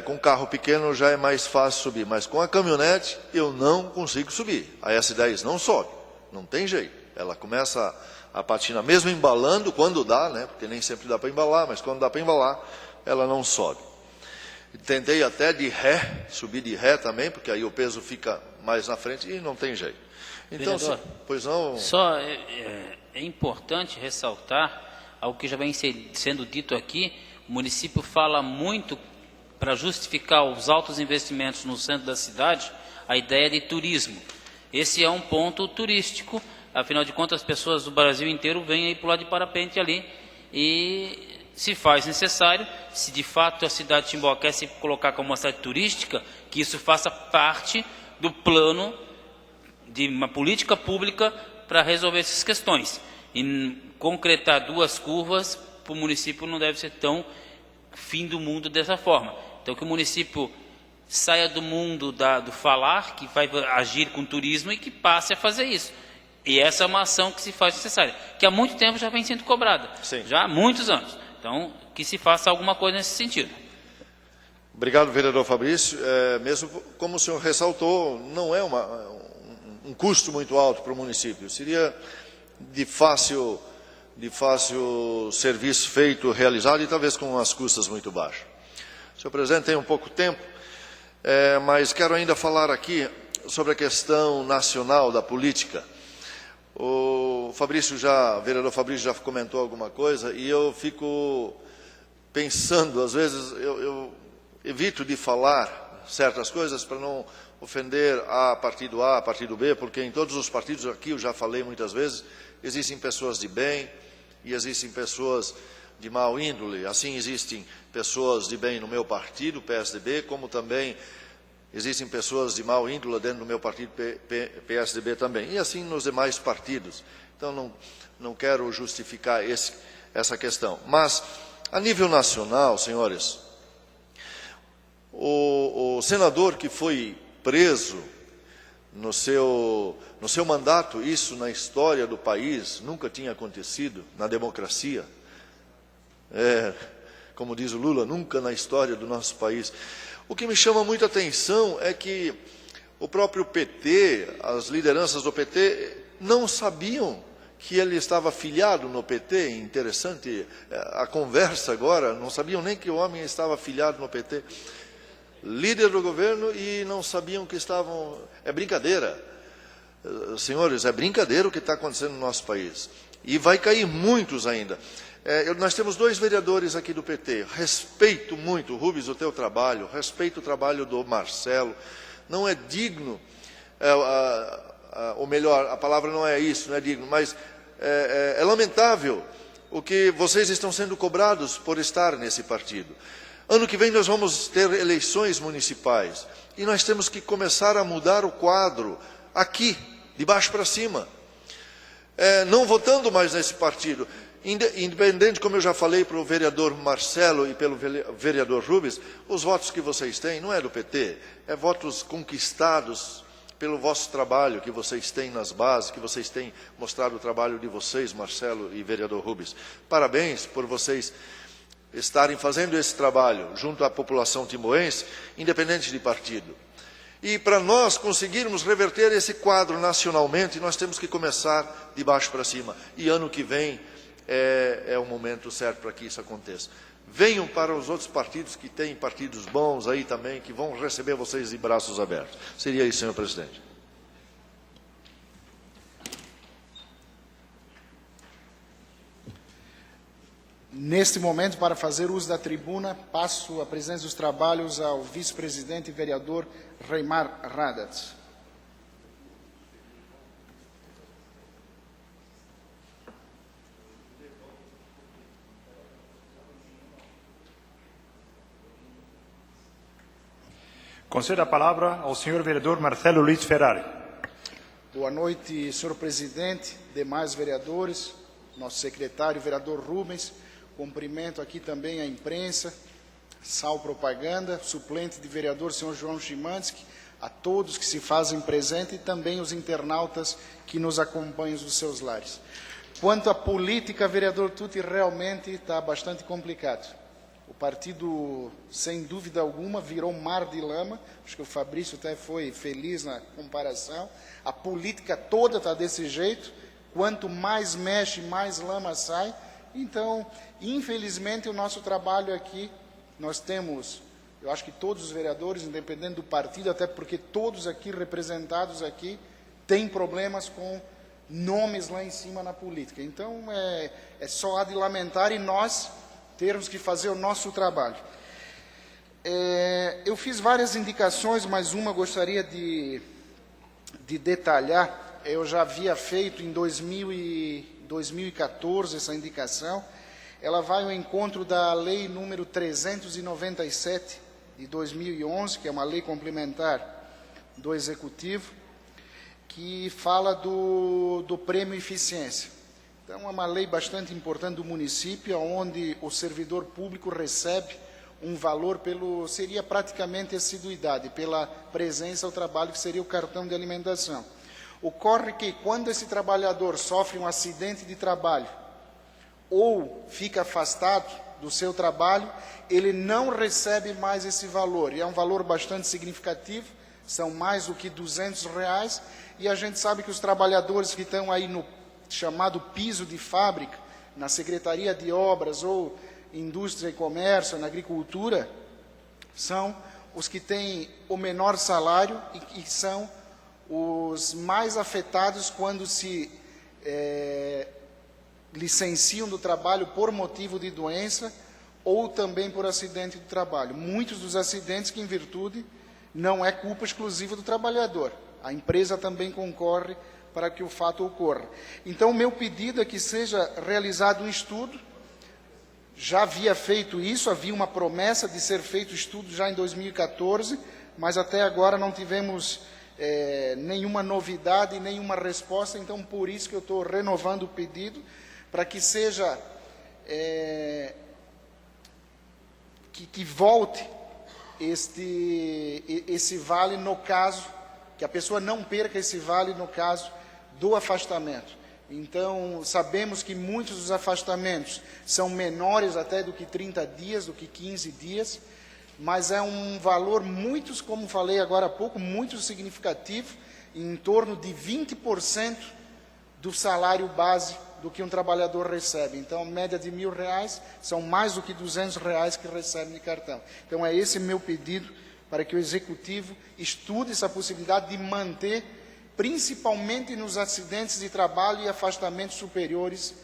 Com carro pequeno já é mais fácil subir, mas com a caminhonete eu não consigo subir. A S10 não sobe, não tem jeito. Ela começa a patinar, mesmo embalando, quando dá, né? Porque nem sempre dá para embalar, mas quando dá para embalar, ela não sobe. Tentei até de ré, subir de ré também, porque aí o peso fica mais na frente e não tem jeito. Então, Vereador, pois não... Só é importante ressaltar algo que já vem sendo dito aqui. O município fala muito, para justificar os altos investimentos no centro da cidade, a ideia de turismo. Esse é um ponto turístico, afinal de contas as pessoas do Brasil inteiro vêm aí pular de parapente ali e... se faz necessário, se de fato a cidade de Timbó quer se colocar como uma cidade turística, que isso faça parte do plano de uma política pública para resolver essas questões. E concretar duas curvas para o município não deve ser tão fim do mundo dessa forma. Então que o município saia do mundo do falar, que vai agir com turismo e que passe a fazer isso. E essa é uma ação que se faz necessária, que há muito tempo já vem sendo cobrada. Sim. Já há muitos anos. Então, que se faça alguma coisa nesse sentido. Obrigado, vereador Fabrício. Mesmo como o senhor ressaltou, não é um custo muito alto para o município. Seria de fácil serviço feito, realizado e talvez com as custas muito baixas. Senhor presidente, tem um pouco tempo, mas quero ainda falar aqui sobre a questão nacional da política. O vereador Fabrício já comentou alguma coisa e eu fico pensando, às vezes eu evito de falar certas coisas para não ofender a partido A, a partido B, porque em todos os partidos aqui, eu já falei muitas vezes, existem pessoas de bem e existem pessoas de mau índole. Assim existem pessoas de bem no meu partido, PSDB, como também existem pessoas de mau índole dentro do meu partido, PSDB também, e assim nos demais partidos. Então, não quero justificar essa questão. Mas, a nível nacional, senhores, o senador que foi preso no seu mandato, isso na história do país nunca tinha acontecido, na democracia. Como diz o Lula, nunca na história do nosso país. O que me chama muita atenção é que o próprio PT, as lideranças do PT, não sabiam que ele estava afiliado no PT. Interessante a conversa agora, não sabiam nem que o homem estava afiliado no PT. Líder do governo e não sabiam que estavam... É brincadeira. Senhores, é brincadeira o que está acontecendo no nosso país. E vai cair muitos ainda. Nós temos dois vereadores aqui do PT, respeito muito, Rubens, o teu trabalho, respeito o trabalho do Marcelo, não é digno, ou melhor, a palavra não é isso, não é digno, mas é lamentável o que vocês estão sendo cobrados por estar nesse partido. Ano que vem nós vamos ter eleições municipais, e nós temos que começar a mudar o quadro, aqui, de baixo para cima, não votando mais nesse partido. Independente, como eu já falei para o vereador Marcelo e pelo vereador Rubens, os votos que vocês têm não é do PT, é votos conquistados pelo vosso trabalho que vocês têm nas bases, que vocês têm mostrado o trabalho de vocês, Marcelo e vereador Rubens. Parabéns por vocês estarem fazendo esse trabalho junto à população timboense, independente de partido. E para nós conseguirmos reverter esse quadro nacionalmente, nós temos que começar de baixo para cima. E ano que vem é o momento certo para que isso aconteça. Venham para os outros partidos, que têm partidos bons aí também, que vão receber vocês de braços abertos. Seria isso, senhor presidente. Neste momento, para fazer uso da tribuna, passo a presidência dos trabalhos ao vice-presidente e vereador Reimar Radat. Concedo a palavra ao senhor vereador Marcelo Luiz Ferrari. Boa noite, senhor presidente, demais vereadores, nosso secretário, vereador Rubens. Cumprimento aqui também a imprensa, Sal Propaganda, suplente de vereador, senhor João Chimansky, a todos que se fazem presente e também os internautas que nos acompanham dos seus lares. Quanto à política, vereador Tutti, realmente está bastante complicado. O partido, sem dúvida alguma, virou um mar de lama. Acho que o Fabrício até foi feliz na comparação. A política toda está desse jeito. Quanto mais mexe, mais lama sai. Então, infelizmente, o nosso trabalho aqui, nós temos, eu acho que todos os vereadores, independente do partido, até porque todos aqui representados aqui, têm problemas com nomes lá em cima na política. Então, é só há de lamentar e nós termos que fazer o nosso trabalho. Eu fiz várias indicações, mas uma gostaria de detalhar. Eu já havia feito em 2014 essa indicação. Ela vai ao encontro da lei número 397 de 2011, que é uma lei complementar do Executivo, que fala do prêmio eficiência. Então, é uma lei bastante importante do município, onde o servidor público recebe um valor seria praticamente assiduidade, pela presença ao trabalho, que seria o cartão de alimentação. Ocorre que, quando esse trabalhador sofre um acidente de trabalho ou fica afastado do seu trabalho, ele não recebe mais esse valor, e é um valor bastante significativo, são mais do que R$200, e a gente sabe que os trabalhadores que estão aí no chamado piso de fábrica, na Secretaria de Obras ou Indústria e Comércio, na Agricultura, são os que têm o menor salário e são os mais afetados quando se licenciam do trabalho por motivo de doença ou também por acidente do trabalho. Muitos dos acidentes que, em virtude, não é culpa exclusiva do trabalhador. A empresa também concorre para que o fato ocorra. Então, o meu pedido é que seja realizado um estudo. Já havia feito isso, havia uma promessa de ser feito estudo já em 2014, mas até agora não tivemos nenhuma novidade, nenhuma resposta. Então, por isso que eu estou renovando o pedido, para que seja, que volte esse vale no caso, que a pessoa não perca esse vale no caso do afastamento. Então, sabemos que muitos dos afastamentos são menores até do que 30 dias, do que 15 dias, mas é um valor muito, como falei agora há pouco, muito significativo, em torno de 20% do salário base do que um trabalhador recebe. Então, média de R$1.000, são mais do que R$200 que recebem de cartão. Então, é esse meu pedido, para que o Executivo estude essa possibilidade de manter, principalmente nos acidentes de trabalho e afastamentos superiores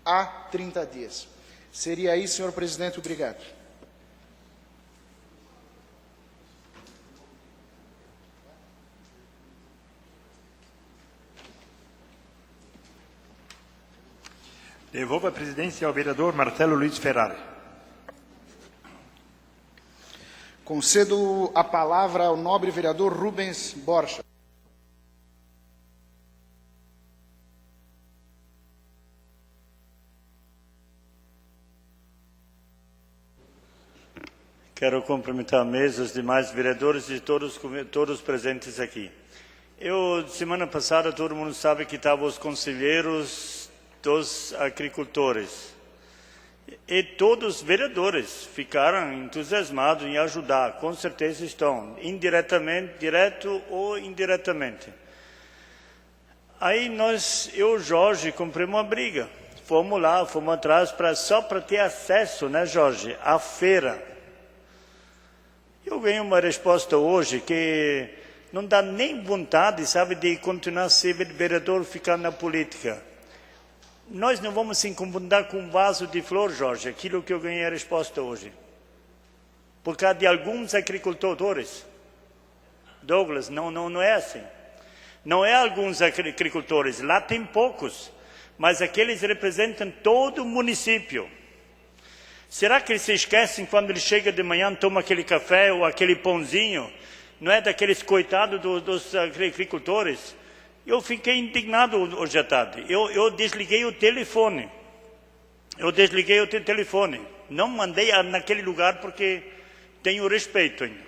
a 30 dias. Seria isso, senhor presidente. Obrigado. Devolvo a presidência ao vereador Marcelo Luiz Ferrari. Concedo a palavra ao nobre vereador Rubens Borcha. Quero cumprimentar a mesa, os demais vereadores e todos presentes aqui. Semana passada, todo mundo sabe que estavam os conselheiros dos agricultores. E todos os vereadores ficaram entusiasmados em ajudar, com certeza estão, indiretamente, direto ou indiretamente. Aí eu e o Jorge cumprimos uma briga. Fomos lá, fomos atrás, só para ter acesso, né, Jorge, à feira. Eu ganhei uma resposta hoje que não dá nem vontade, sabe, de continuar a ser vereador, ficar na política. Nós não vamos se incomodar com um vaso de flor, Jorge, aquilo que eu ganhei a resposta hoje. Por causa de alguns agricultores. Douglas, não é assim. Não é alguns agricultores, lá tem poucos, mas aqueles representam todo o município. Será que eles se esquecem quando ele chega de manhã, toma aquele café ou aquele pãozinho? Não é daqueles coitados dos agricultores? Eu fiquei indignado hoje à tarde. Eu desliguei o telefone. Não mandei naquele lugar porque tenho respeito ainda.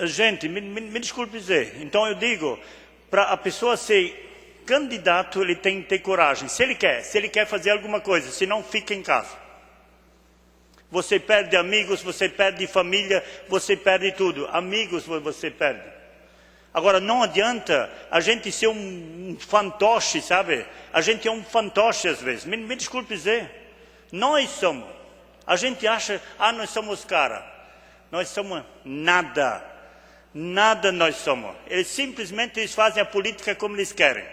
Gente, me desculpe dizer. Então eu digo, para a pessoa ser candidato, ele tem que ter coragem. Se ele quer fazer alguma coisa, senão fica em casa. Você perde amigos, você perde família, você perde tudo. Amigos você perde. Agora, não adianta a gente ser um fantoche, sabe? A gente é um fantoche às vezes. Me desculpe dizer. Nós somos. A gente acha, nós somos cara. Nós somos nada. Nada nós somos. Eles fazem a política como eles querem.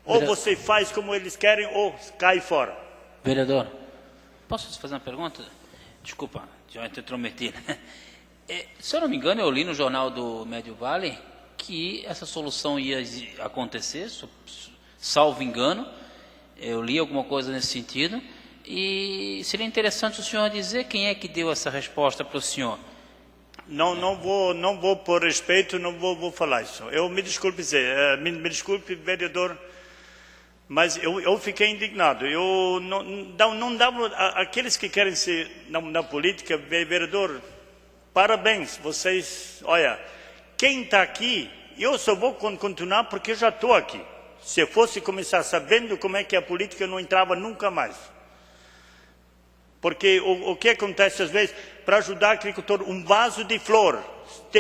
Ou você faz como eles querem, ou cai fora. Vereador, posso te fazer uma pergunta? Desculpa, já te intrometi. Se eu não me engano, eu li no jornal do Médio Vale que essa solução ia acontecer, salvo engano. Eu li alguma coisa nesse sentido. E seria interessante o senhor dizer quem é que deu essa resposta para o senhor. Não vou por respeito, não vou falar isso. Eu me desculpe dizer, me desculpe, vereador, mas eu fiquei indignado. Eu não dava aqueles que querem ser na política, vereador, parabéns, vocês, olha, quem está aqui, eu só vou continuar porque eu já estou aqui. Se eu fosse começar sabendo como é que é a política, eu não entrava nunca mais. Porque o que acontece às vezes, para ajudar o agricultor, um vaso de flor,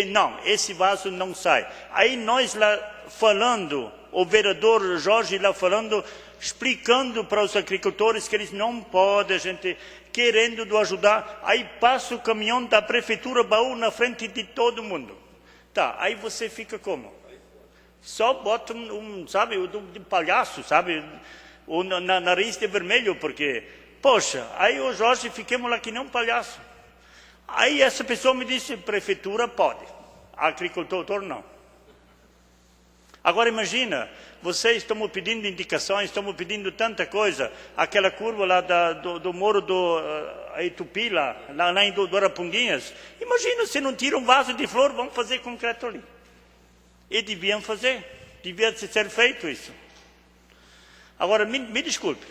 não, esse vaso não sai. Aí nós lá falando, o vereador Jorge lá falando, explicando para os agricultores que eles não podem, a gente querendo ajudar, aí passa o caminhão da prefeitura baú na frente de todo mundo. Tá, aí você fica como? Só bota sabe, de palhaço, sabe, o nariz de vermelho, porque, poxa, aí o Jorge ficamos lá que nem um palhaço. Aí essa pessoa me disse, prefeitura pode, agricultor não. Agora imagina, vocês estão pedindo indicações, estão pedindo tanta coisa, aquela curva lá do Morro do Itupi, lá em do Araponguinhas, imagina se não tiram um vaso de flor, vão fazer concreto ali. E deviam fazer, devia ser feito isso. Agora, me desculpe,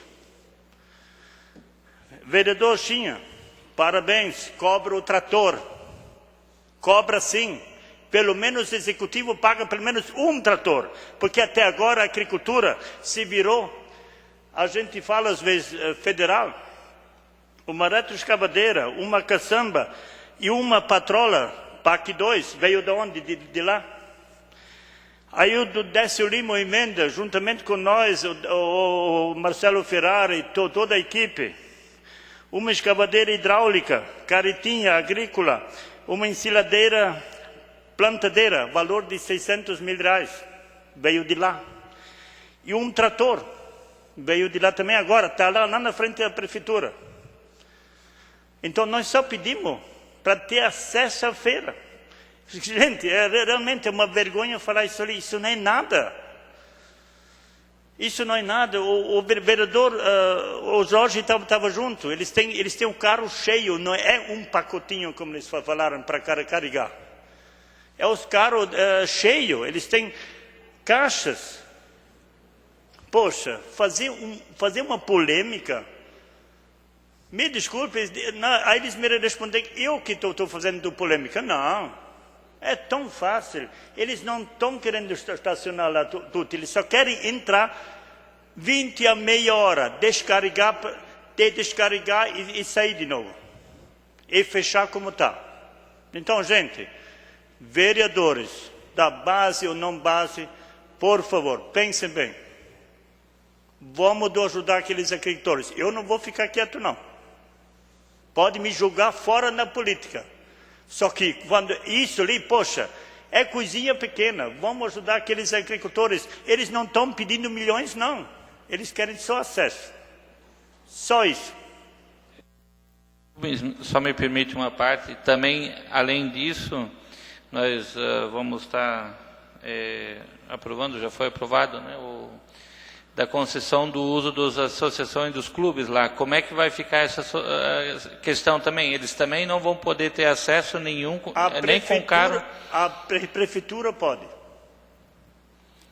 vereador Chinha, parabéns, cobra o trator, cobra sim. Pelo menos o executivo paga pelo menos um trator, porque até agora a agricultura se virou, a gente fala às vezes federal, uma retroescavadeira, uma caçamba e uma patrola, PAC 2, veio de onde? De lá. Aí o Décio Lima emenda, juntamente com nós, o Marcelo Ferrari, toda a equipe, uma escavadeira hidráulica, carretinha agrícola, uma ensiladeira plantadeira, valor de R$600 mil, veio de lá. E um trator, veio de lá também agora, está lá na frente da prefeitura. Então nós só pedimos para ter acesso à feira. Gente, realmente é uma vergonha falar isso ali, isso não é nada. Isso não é nada. O vereador, o Jorge estava junto, eles têm um carro cheio, não é um pacotinho como eles falaram para carregar. É os carros cheios, eles têm caixas. Poxa, fazer uma polêmica, me desculpe, aí eles me respondem, eu que estou fazendo polêmica. Não, é tão fácil. Eles não estão querendo estacionar lá tudo, eles só querem entrar 20 a meia hora, descarregar e sair de novo. E fechar como está. Então, gente, vereadores, da base ou não base, por favor, pensem bem. Vamos ajudar aqueles agricultores. Eu não vou ficar quieto, não. Pode me julgar fora na política. Só que quando isso ali, poxa, é coisinha pequena. Vamos ajudar aqueles agricultores. Eles não estão pedindo milhões, não. Eles querem só acesso. Só isso. Só me permite uma parte. Também, além disso, nós vamos estar aprovando, já foi aprovado, né, da concessão do uso das associações dos clubes lá. Como é que vai ficar essa questão também? Eles também não vão poder ter acesso nenhum, nem com carro? A prefeitura pode.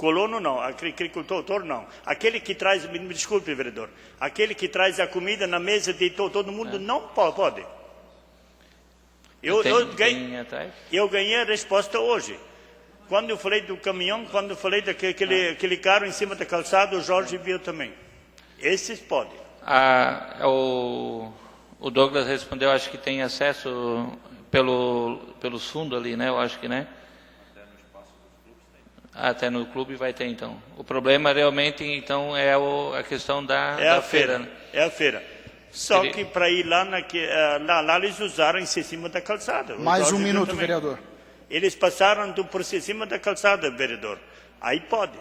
Colono não, agricultor não. Aquele que traz, me desculpe, vereador, aquele que traz a comida na mesa de todo mundo não pode. Eu ganhei a resposta hoje. Quando eu falei do caminhão, quando eu falei daquele carro em cima da calçada, o Jorge viu também. Esses podem. O Douglas respondeu, acho que tem acesso pelos fundos ali, né? Eu acho que, né? Até no clube vai ter, então. O problema realmente, então, é a questão da feira. Né? É a feira. Só que para ir lá, lá eles usaram em cima da calçada. Mais um minuto, vereador. Eles passaram por cima da calçada, vereador. Aí pode.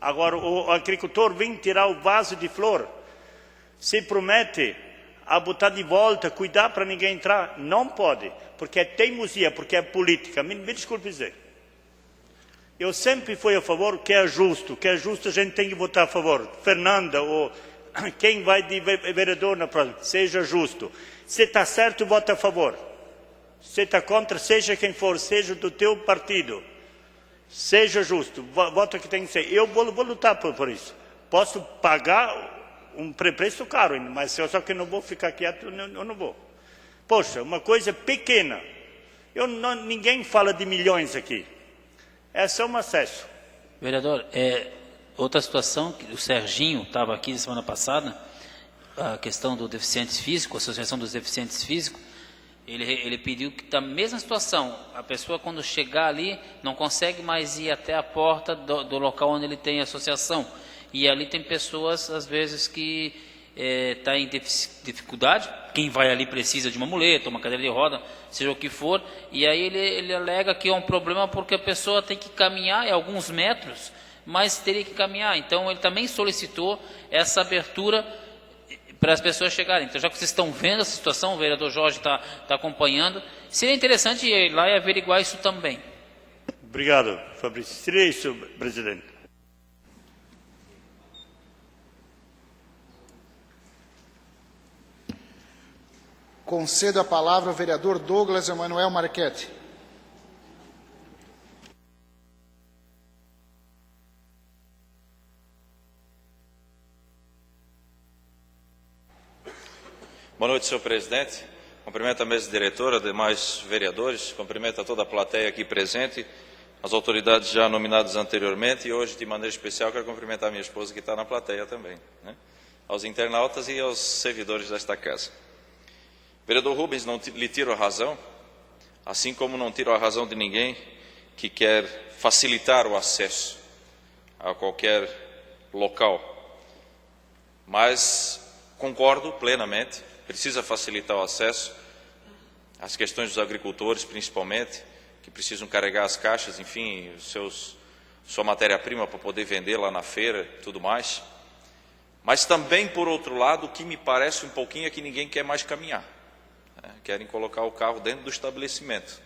Agora, o agricultor vem tirar o vaso de flor, se promete a botar de volta, cuidar para ninguém entrar. Não pode, porque é teimosia, porque é política. Me desculpe dizer. Eu sempre fui a favor que é justo a gente tem que votar a favor. Fernanda, ou quem vai de vereador na próxima, seja justo. Se está certo, vota a favor. Se está contra, seja quem for, seja do teu partido, seja justo, vota que tem que ser. Eu vou lutar por isso. Posso pagar um preço caro, mas só que não vou ficar quieto, eu não vou. Poxa, uma coisa pequena. Ninguém fala de milhões aqui. É só um acesso. Vereador, outra situação, que o Serginho estava aqui na semana passada, a questão do deficientes físicos, a Associação dos Deficientes Físicos, ele pediu que, da mesma situação, a pessoa quando chegar ali, não consegue mais ir até a porta do local onde ele tem a associação. E ali tem pessoas, às vezes, que está em dificuldade, quem vai ali precisa de uma muleta, uma cadeira de roda, seja o que for, e aí ele alega que é um problema porque a pessoa tem que caminhar alguns metros, mas teria que caminhar. Então ele também solicitou essa abertura para as pessoas chegarem. Então, já que vocês estão vendo essa situação, o vereador Jorge está acompanhando, seria interessante ir lá e averiguar isso também. Obrigado, Fabrício. Seria isso, presidente. Concedo a palavra ao vereador Douglas Emanuel Marchetti. Boa noite, senhor presidente. Cumprimento a mesa diretora, demais vereadores, cumprimento a toda a plateia aqui presente, as autoridades já nominadas anteriormente e hoje, de maneira especial, quero cumprimentar a minha esposa que está na plateia também, né? Aos internautas e aos servidores desta casa. Vereador Rubens, não lhe tiro a razão, assim como não tiro a razão de ninguém que quer facilitar o acesso a qualquer local. Mas concordo plenamente, precisa facilitar o acesso, as questões dos agricultores principalmente, que precisam carregar as caixas, enfim, sua matéria-prima para poder vender lá na feira e tudo mais. Mas também, por outro lado, o que me parece um pouquinho é que ninguém quer mais caminhar. Querem colocar o carro dentro do estabelecimento.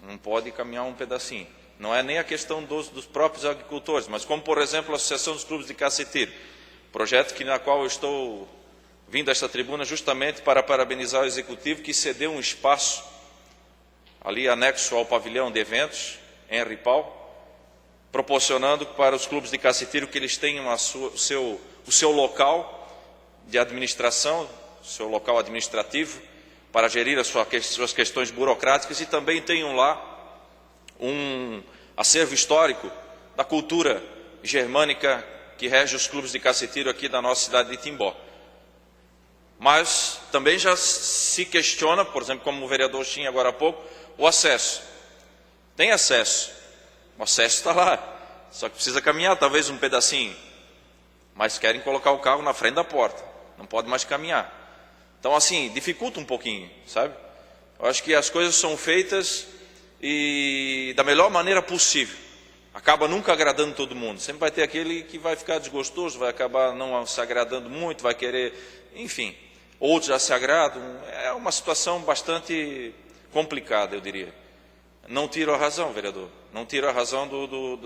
Não pode caminhar um pedacinho. Não é nem a questão dos próprios agricultores, mas como, por exemplo, a Associação dos Clubes de Caceteiro, projeto na qual eu estou vindo a esta tribuna justamente para parabenizar o Executivo que cedeu um espaço ali anexo ao pavilhão de eventos, em Ripal, proporcionando para os clubes de caceteiro que eles tenham o seu local de administração, o seu local administrativo, para gerir as suas questões burocráticas e também tenham lá um acervo histórico da cultura germânica que rege os clubes de caceteiro aqui da nossa cidade de Timbó. Mas também já se questiona, por exemplo, como o vereador tinha agora há pouco, o acesso. Tem acesso, o acesso está lá, só que precisa caminhar talvez um pedacinho, mas querem colocar o carro na frente da porta, não pode mais caminhar. Então, assim, dificulta um pouquinho, sabe? Eu acho que as coisas são feitas e da melhor maneira possível. Acaba nunca agradando todo mundo. Sempre vai ter aquele que vai ficar desgostoso, vai acabar não se agradando muito, vai querer, enfim. Outros já se agradam. É uma situação bastante complicada, eu diria. Não tiro a razão, vereador. Não tiro a razão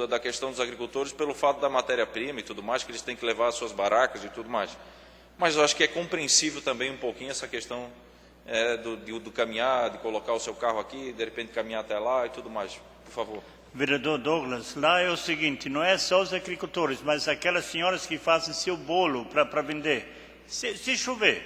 da questão dos agricultores pelo fato da matéria-prima e tudo mais, que eles têm que levar as suas barracas e tudo mais. Mas eu acho que é compreensível também um pouquinho essa questão do caminhar, de colocar o seu carro aqui, de repente caminhar até lá e tudo mais. Por favor. Vereador Douglas, lá é o seguinte, não é só os agricultores, mas aquelas senhoras que fazem seu bolo para vender. Se chover,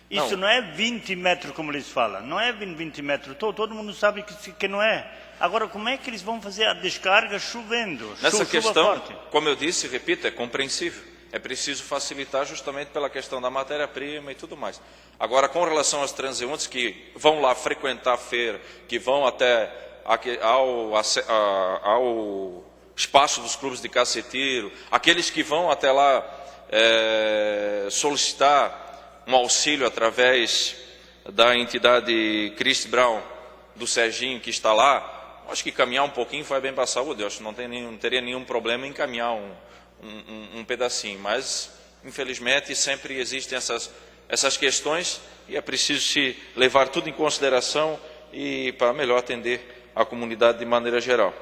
isso não é 20 metros como eles falam, não é 20 metros, todo mundo sabe que não é. Agora, como é que eles vão fazer a descarga chovendo? Nessa questão, forte. como eu disse, repito, é compreensível. É preciso facilitar justamente pela questão da matéria-prima e tudo mais. Agora, com relação aos transeuntes que vão lá frequentar a feira, que vão até ao espaço dos clubes de caceteiro, aqueles que vão até lá solicitar um auxílio através da entidade Chris Brown, do Serginho, que está lá, acho que caminhar um pouquinho vai bem para a saúde. Eu acho que não teria nenhum problema em caminhar um pedacinho, mas infelizmente sempre existem essas questões e é preciso se levar tudo em consideração e para melhor atender a comunidade de maneira geral.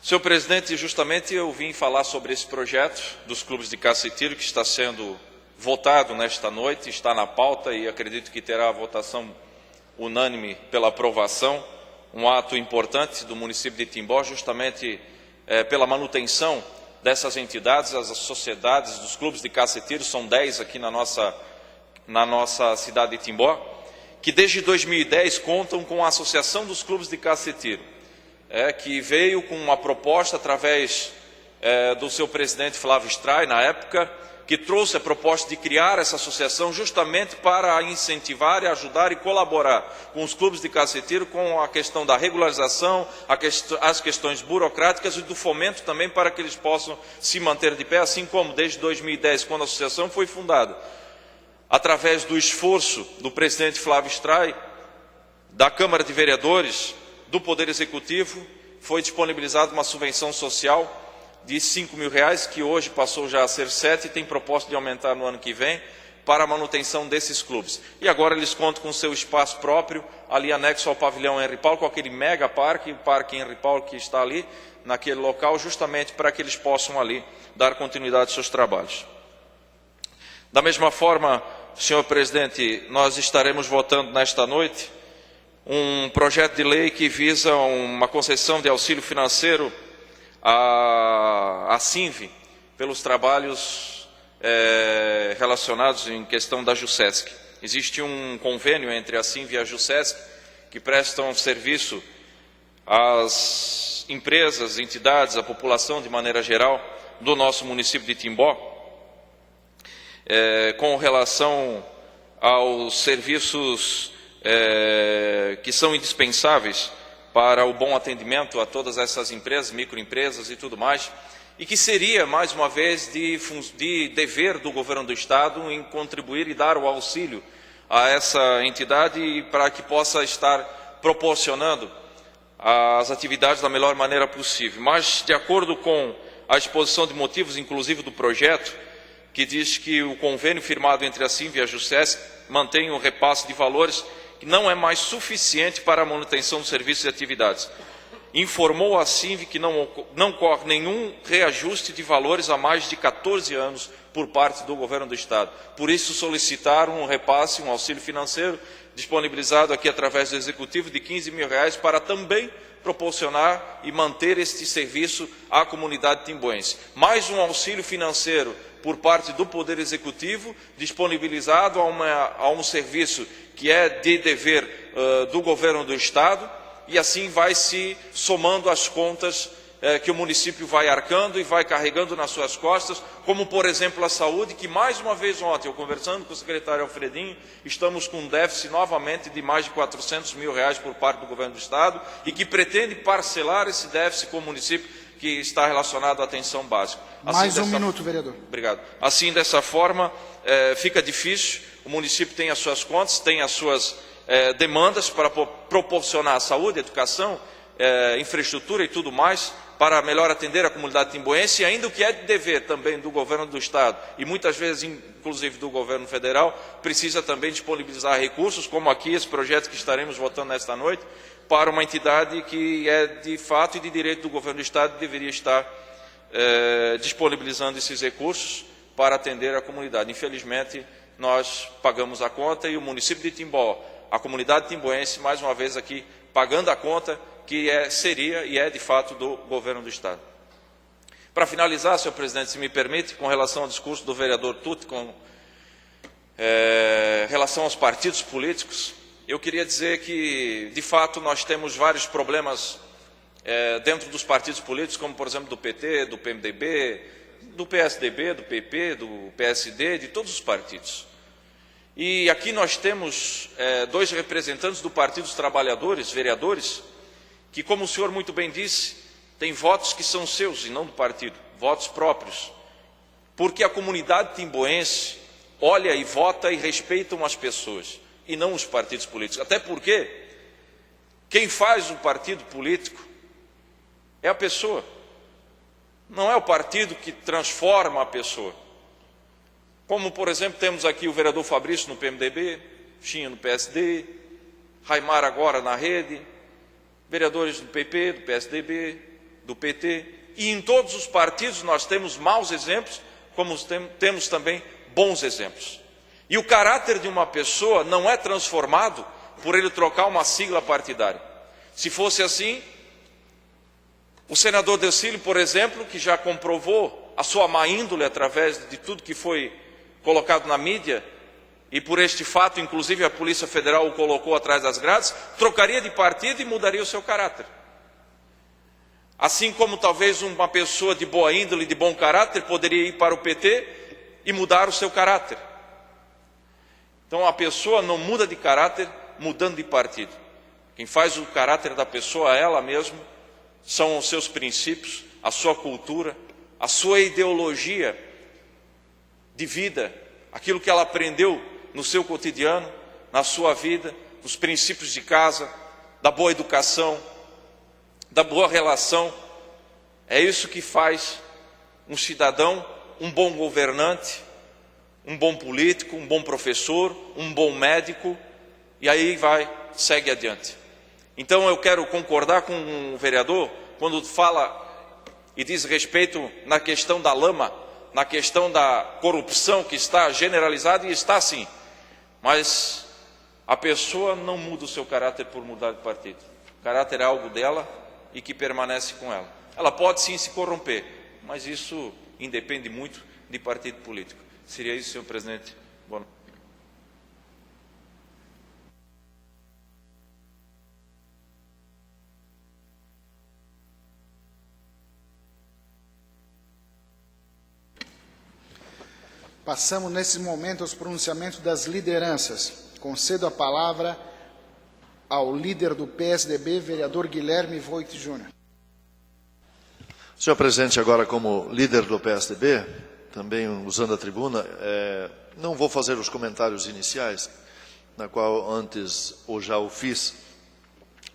Senhor presidente, justamente eu vim falar sobre esse projeto dos clubes de caça e tiro que está sendo votado nesta noite, está na pauta e acredito que terá a votação unânime pela aprovação, um ato importante do município de Timbó, justamente pela manutenção dessas entidades, as sociedades dos clubes de caça e tiro, são 10 aqui na nossa cidade de Timbó, que desde 2010 contam com a Associação dos Clubes de Caça e Tiro, que veio com uma proposta através do seu presidente Flávio Stray, na época, que trouxe a proposta de criar essa associação justamente para incentivar e ajudar e colaborar com os clubes de caça e tiro com a questão da regularização, as questões burocráticas e do fomento também para que eles possam se manter de pé, assim como desde 2010, quando a associação foi fundada, através do esforço do presidente Flávio Stray, da Câmara de Vereadores, do Poder Executivo, foi disponibilizada uma subvenção social de R$5.000, que hoje passou já a ser 7 e tem proposta de aumentar no ano que vem, para a manutenção desses clubes. E agora eles contam com seu espaço próprio, ali anexo ao pavilhão Henri Paulo, com aquele mega parque, o Parque Henri Paulo que está ali, naquele local, justamente para que eles possam ali dar continuidade aos seus trabalhos. Da mesma forma, senhor presidente, nós estaremos votando nesta noite um projeto de lei que visa uma concessão de auxílio financeiro à Cinv pelos trabalhos relacionados em questão da JUSESC. Existe um convênio entre a Cinv e a JUSESC que prestam serviço às empresas, entidades, à população de maneira geral do nosso município de Timbó, com relação aos serviços que são indispensáveis para o bom atendimento a todas essas empresas, microempresas e tudo mais, e que seria, mais uma vez, de dever do governo do Estado em contribuir e dar o auxílio a essa entidade para que possa estar proporcionando as atividades da melhor maneira possível. Mas, de acordo com a exposição de motivos, inclusive do projeto, que diz que o convênio firmado entre a Cinv e a JUSESC mantém um repasse de valores que não é mais suficiente para a manutenção dos serviços e atividades. Informou a Cinv que não ocorre nenhum reajuste de valores há mais de 14 anos por parte do governo do Estado. Por isso solicitaram um repasse, um auxílio financeiro, disponibilizado aqui através do Executivo de R$15.000 para também proporcionar e manter este serviço à comunidade timboense. Mais um auxílio financeiro por parte do Poder Executivo, disponibilizado a um serviço que é de dever do governo do Estado, e assim vai se somando as contas que o município vai arcando e vai carregando nas suas costas, como por exemplo a saúde, que mais uma vez ontem, eu conversando com o secretário Alfredinho, estamos com um déficit novamente de mais de R$400.000 por parte do governo do Estado, e que pretende parcelar esse déficit com o município que está relacionado à atenção básica. Assim, mais um minuto, vereador. Obrigado. Assim, dessa forma, fica difícil, o município tem as suas contas, tem as suas demandas para proporcionar saúde, educação, infraestrutura e tudo mais, para melhor atender a comunidade timboense, e ainda o que é de dever também do governo do Estado, e muitas vezes, inclusive do governo federal, precisa também disponibilizar recursos, como aqui esse projeto que estaremos votando nesta noite, para uma entidade que é de fato e de direito do governo do Estado, deveria estar disponibilizando esses recursos para atender a comunidade. Infelizmente, nós pagamos a conta e o município de Timbó, a comunidade timboense, mais uma vez aqui, pagando a conta que seria e é de fato do governo do Estado. Para finalizar, senhor presidente, se me permite, com relação ao discurso do vereador Tutti, com relação aos partidos políticos, eu queria dizer que, de fato, nós temos vários problemas dentro dos partidos políticos, como, por exemplo, do PT, do PMDB, do PSDB, do PP, do PSD, de todos os partidos. E aqui nós temos dois representantes do Partido dos Trabalhadores, vereadores, que, como o senhor muito bem disse, têm votos que são seus e não do partido, votos próprios. Porque a comunidade timboense olha e vota e respeita as pessoas, e não os partidos políticos. Até porque quem faz o partido político é a pessoa. Não é o partido que transforma a pessoa. Como, por exemplo, temos aqui o vereador Fabrício no PMDB, Chinha no PSD, Raimar agora na Rede, vereadores do PP, do PSDB, do PT. E em todos os partidos nós temos maus exemplos, como temos também bons exemplos. E o caráter de uma pessoa não é transformado por ele trocar uma sigla partidária. Se fosse assim, o senador Decílio, por exemplo, que já comprovou a sua má índole através de tudo que foi colocado na mídia, e por este fato, inclusive, a Polícia Federal o colocou atrás das grades, trocaria de partido e mudaria o seu caráter. Assim como talvez uma pessoa de boa índole, de bom caráter, poderia ir para o PT e mudar o seu caráter. Então a pessoa não muda de caráter mudando de partido. Quem faz o caráter da pessoa, ela mesma, são os seus princípios, a sua cultura, a sua ideologia de vida, aquilo que ela aprendeu no seu cotidiano, na sua vida, nos princípios de casa, da boa educação, da boa relação. É isso que faz um cidadão, um bom governante, um bom político, um bom professor, um bom médico, e aí segue adiante. Então eu quero concordar com o vereador quando fala e diz respeito na questão da lama, na questão da corrupção que está generalizada, e está sim, mas a pessoa não muda o seu caráter por mudar de partido. O caráter é algo dela e que permanece com ela. Ela pode sim se corromper, mas isso independe muito de partido político. Seria isso, senhor presidente. Boa noite. Passamos nesse momento aos pronunciamentos das lideranças. Concedo a palavra ao líder do PSDB, vereador Guilherme Voigt Júnior. Senhor presidente, agora como líder do PSDB, também usando a tribuna, não vou fazer os comentários iniciais, na qual antes ou já o fiz,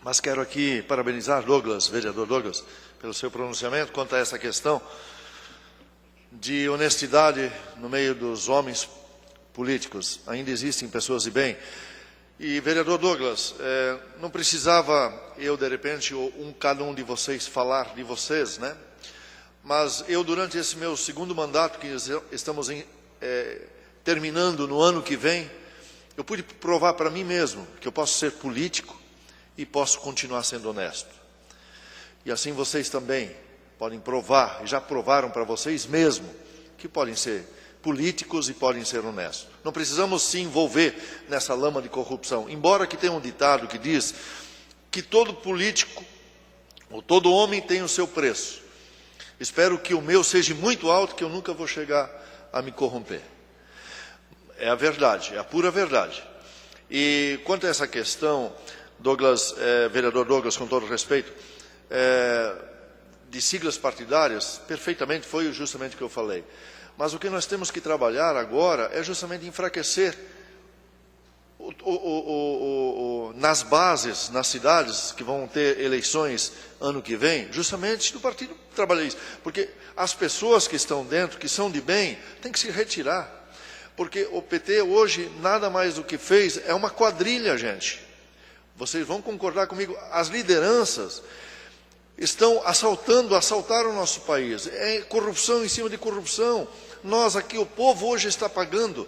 mas quero aqui parabenizar Douglas, vereador Douglas, pelo seu pronunciamento quanto a essa questão de honestidade no meio dos homens políticos. Ainda existem pessoas de bem. E, vereador Douglas, não precisava eu, de repente, cada um de vocês falar de vocês, né? Mas eu, durante esse meu segundo mandato, que estamos terminando no ano que vem, eu pude provar para mim mesmo que eu posso ser político e posso continuar sendo honesto. E assim vocês também podem provar, e já provaram para vocês mesmo, que podem ser políticos e podem ser honestos. Não precisamos se envolver nessa lama de corrupção. Embora que tenha um ditado que diz que todo político, ou todo homem tem o seu preço. Espero que o meu seja muito alto, que eu nunca vou chegar a me corromper. É a verdade, é a pura verdade. E quanto a essa questão, Douglas, vereador Douglas, com todo respeito, de siglas partidárias, perfeitamente foi justamente o que eu falei. Mas o que nós temos que trabalhar agora é justamente enfraquecer nas bases, nas cidades que vão ter eleições ano que vem, justamente do Partido Trabalhista. Porque as pessoas que estão dentro, que são de bem, têm que se retirar. Porque o PT hoje, nada mais do que fez, é uma quadrilha, gente. Vocês vão concordar comigo, as lideranças assaltaram o nosso país. É corrupção em cima de corrupção. Nós aqui, o povo hoje está pagando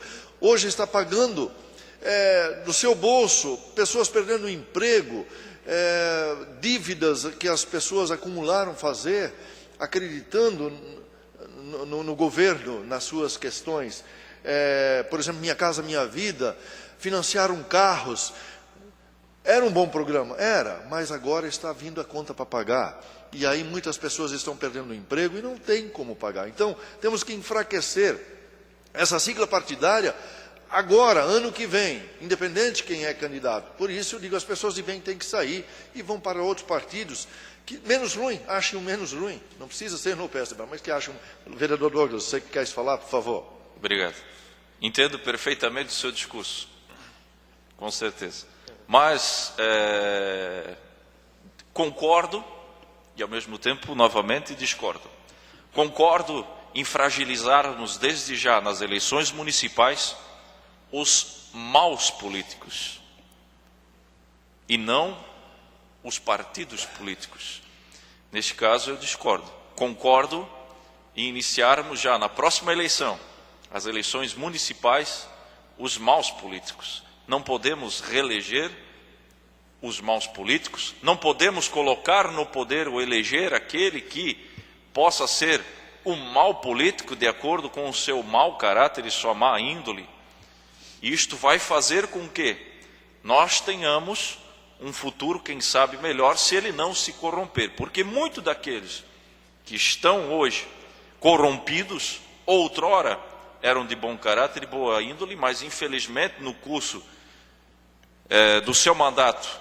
do seu bolso, pessoas perdendo o emprego, dívidas que as pessoas acumularam fazer, acreditando no governo, nas suas questões. Por exemplo, Minha Casa Minha Vida, financiaram carros. Era um bom programa? Era, mas agora está vindo a conta para pagar. E aí muitas pessoas estão perdendo o emprego e não tem como pagar. Então, temos que enfraquecer essa sigla partidária agora, ano que vem, independente de quem é candidato. Por isso eu digo, as pessoas de bem têm que sair e vão para outros partidos que menos ruim, achem o menos ruim. Não precisa ser no PSDB, mas que acham. Vereador Douglas, você que quer falar, por favor. Obrigado. Entendo perfeitamente o seu discurso, com certeza. Mas concordo e, ao mesmo tempo, novamente discordo. Concordo em fragilizarmos desde já nas eleições municipais os maus políticos e não os partidos políticos. Neste caso eu discordo. Concordo em iniciarmos já na próxima eleição, as eleições municipais, os maus políticos. Não podemos reeleger os maus políticos, não podemos colocar no poder ou eleger aquele que possa ser um mau político de acordo com o seu mau caráter e sua má índole. E isto vai fazer com que nós tenhamos um futuro, quem sabe, melhor, se ele não se corromper. Porque muitos daqueles que estão hoje corrompidos, outrora eram de bom caráter e boa índole, mas infelizmente no curso do seu mandato,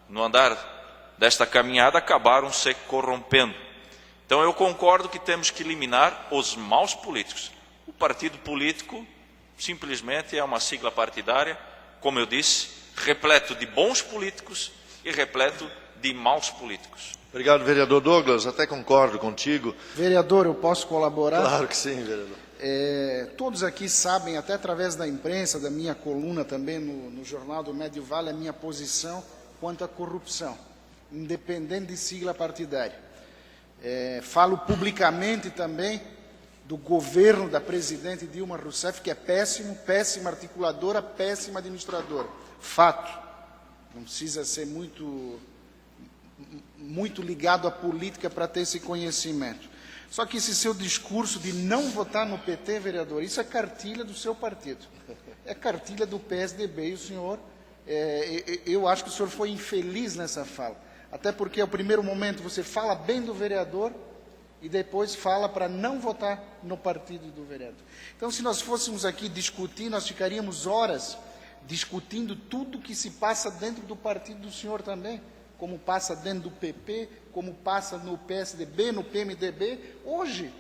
no andar desta caminhada, acabaram se corrompendo. Então eu concordo que temos que eliminar os maus políticos. O partido político simplesmente é uma sigla partidária, como eu disse, repleto de bons políticos e repleto de maus políticos. Obrigado, vereador Douglas, até concordo contigo. Vereador, eu posso colaborar? Claro que sim, vereador. Todos aqui sabem, até através da imprensa, da minha coluna também no Jornal do Médio Vale, a minha posição quanto à corrupção, independente de sigla partidária. Falo publicamente também do governo da presidente Dilma Rousseff, que é péssimo, péssima articuladora, péssima administradora. Fato. Não precisa ser muito ligado à política para ter esse conhecimento. Só que esse seu discurso de não votar no PT, vereador, isso é cartilha do seu partido. É cartilha do PSDB. E o senhor, eu acho que o senhor foi infeliz nessa fala. Até porque, ao primeiro momento, você fala bem do vereador e depois fala para não votar no partido do vereador. Então, se nós fôssemos aqui discutir, nós ficaríamos horas discutindo tudo que se passa dentro do partido do senhor também, como passa dentro do PP, como passa no PSDB, no PMDB. Hoje,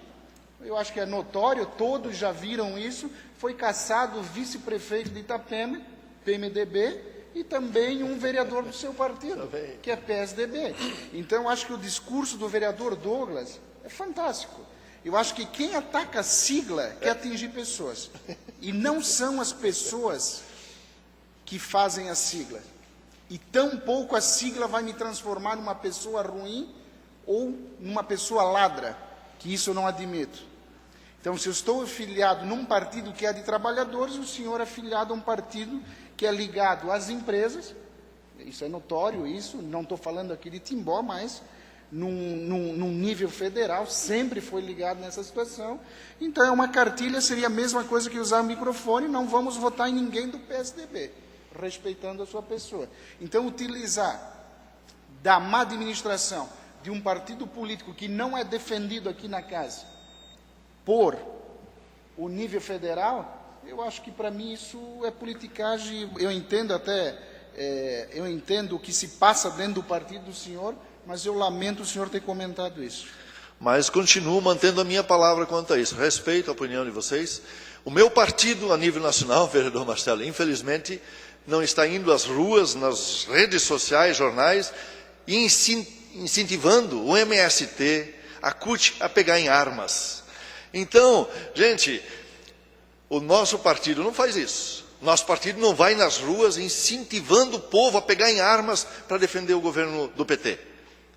eu acho que é notório, todos já viram isso, foi cassado o vice-prefeito de Itapema, PMDB, e também um vereador do seu partido, que é PSDB. Então, eu acho que o discurso do vereador Douglas é fantástico. Eu acho que quem ataca a sigla quer atingir pessoas. E não são as pessoas que fazem a sigla. E tampouco a sigla vai me transformar numa pessoa ruim ou numa pessoa ladra, que isso eu não admito. Então, se eu estou afiliado num partido que é de trabalhadores, o senhor é afiliado a um partido que é ligado às empresas, isso é notório, isso, não estou falando aqui de Timbó, mas num nível federal, sempre foi ligado nessa situação. Então, é uma cartilha, seria a mesma coisa que usar o microfone, não vamos votar em ninguém do PSDB, respeitando a sua pessoa. Então, utilizar da má administração de um partido político que não é defendido aqui na casa por o nível federal, eu acho que para mim isso é politicagem. Eu entendo até, eu entendo o que se passa dentro do partido do senhor, mas eu lamento o senhor ter comentado isso. Mas continuo mantendo a minha palavra quanto a isso. Respeito a opinião de vocês. O meu partido, a nível nacional, vereador Marcelo, infelizmente, não está indo às ruas, nas redes sociais, jornais, e incentivando o MST, a CUT, a pegar em armas. Então, gente, o nosso partido não faz isso. Nosso partido não vai nas ruas incentivando o povo a pegar em armas para defender o governo do PT.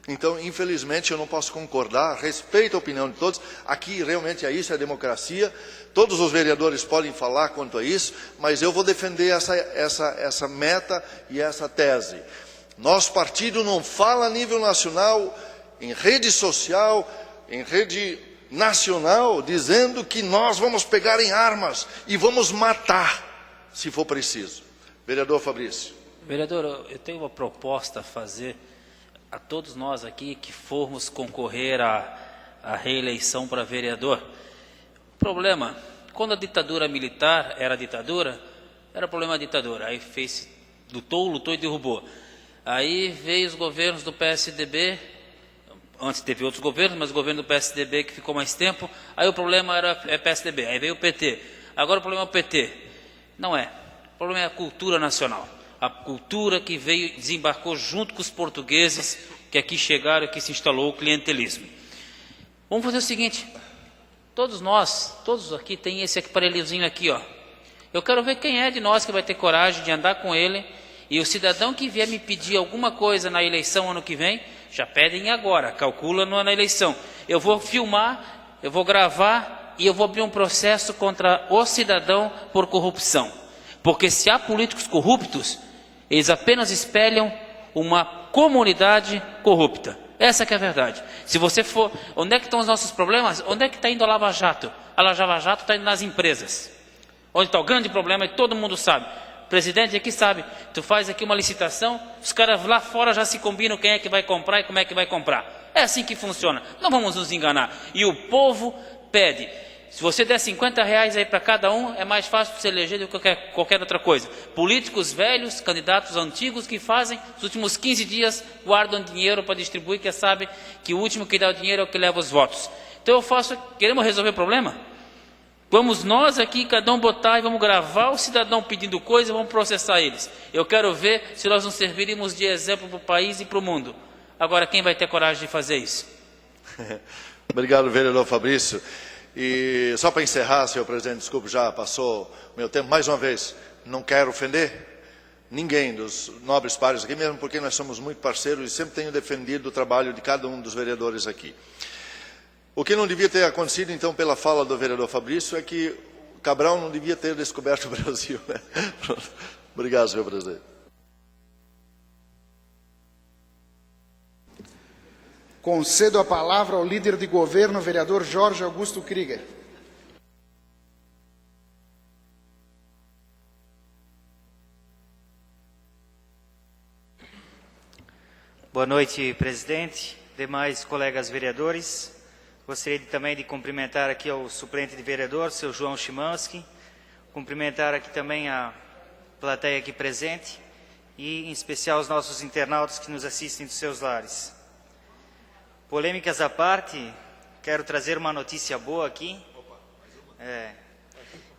Então, infelizmente, eu não posso concordar, respeito a opinião de todos, aqui realmente é isso, é democracia, todos os vereadores podem falar quanto a isso, mas eu vou defender essa meta e essa tese. Nosso partido não fala a nível nacional, em rede social, em rede nacional, dizendo que nós vamos pegar em armas e vamos matar, se for preciso. Vereador Fabrício. Vereador, eu tenho uma proposta a fazer a todos nós aqui que formos concorrer à reeleição para vereador. O problema, quando a ditadura militar era ditadura, era problema da ditadura. Aí lutou e derrubou. Aí veio os governos do PSDB, antes teve outros governos, mas o governo do PSDB que ficou mais tempo, aí o problema era PSDB, aí veio o PT. Agora o problema é o PT. Não é. O problema é a cultura nacional. A cultura que veio, desembarcou junto com os portugueses que aqui chegaram e que se instalou o clientelismo. Vamos fazer o seguinte, todos aqui tem esse aparelhozinho aqui, ó. Eu quero ver quem é de nós que vai ter coragem de andar com ele, e o cidadão que vier me pedir alguma coisa na eleição ano que vem, já pedem agora, calcula na eleição. Eu vou filmar, eu vou gravar e eu vou abrir um processo contra o cidadão por corrupção. Porque se há políticos corruptos, eles apenas espelham uma comunidade corrupta. Essa que é a verdade. Se você for, onde é que estão os nossos problemas? Onde é que está indo a Lava Jato? A Lava Jato está indo nas empresas. Onde está o grande problema e todo mundo sabe. O presidente aqui sabe. Tu faz aqui uma licitação, os caras lá fora já se combinam quem é que vai comprar e como é que vai comprar. É assim que funciona. Não vamos nos enganar. E o povo pede. Se você der 50 reais aí para cada um, é mais fácil de se eleger do que qualquer outra coisa. Políticos velhos, candidatos antigos que fazem, nos últimos 15 dias, guardam dinheiro para distribuir, que sabe que o último que dá o dinheiro é o que leva os votos. Então queremos resolver o problema? Vamos nós aqui, cada um botar e vamos gravar o cidadão pedindo coisa e vamos processar eles. Eu quero ver se nós nos serviremos de exemplo para o país e para o mundo. Agora, quem vai ter coragem de fazer isso? Obrigado, vereador Fabrício. E só para encerrar, senhor presidente, desculpe, já passou meu tempo, mais uma vez, não quero ofender ninguém dos nobres pares aqui, mesmo porque nós somos muito parceiros e sempre tenho defendido o trabalho de cada um dos vereadores aqui. O que não devia ter acontecido, então, pela fala do vereador Fabrício, é que Cabral não devia ter descoberto o Brasil. Né? Obrigado, senhor presidente. Concedo a palavra ao líder de governo, vereador Jorge Augusto Krieger. Boa noite, presidente, demais colegas vereadores. Gostaria também de cumprimentar aqui ao suplente de vereador, seu João Chimansky, cumprimentar aqui também a plateia aqui presente e, em especial, os nossos internautas que nos assistem dos seus lares. Polêmicas à parte, quero trazer uma notícia boa aqui.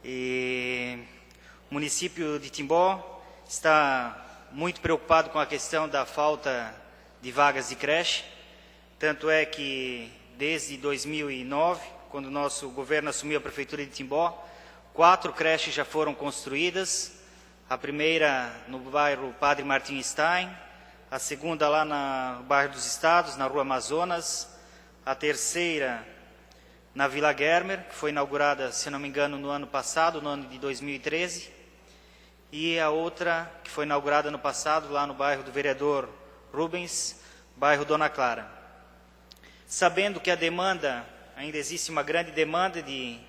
O município de Timbó está muito preocupado com a questão da falta de vagas de creche. Tanto é que, desde 2009, quando o nosso governo assumiu a prefeitura de Timbó, 4 creches já foram construídas. A primeira no bairro Padre Martim Stein, a segunda lá no bairro dos Estados, na Rua Amazonas, a terceira na Vila Germer, que foi inaugurada, se não me engano, no ano passado, no ano de 2013, e a outra que foi inaugurada no passado, lá no bairro do vereador Rubens, bairro Dona Clara. Sabendo que a demanda, ainda existe uma grande demanda de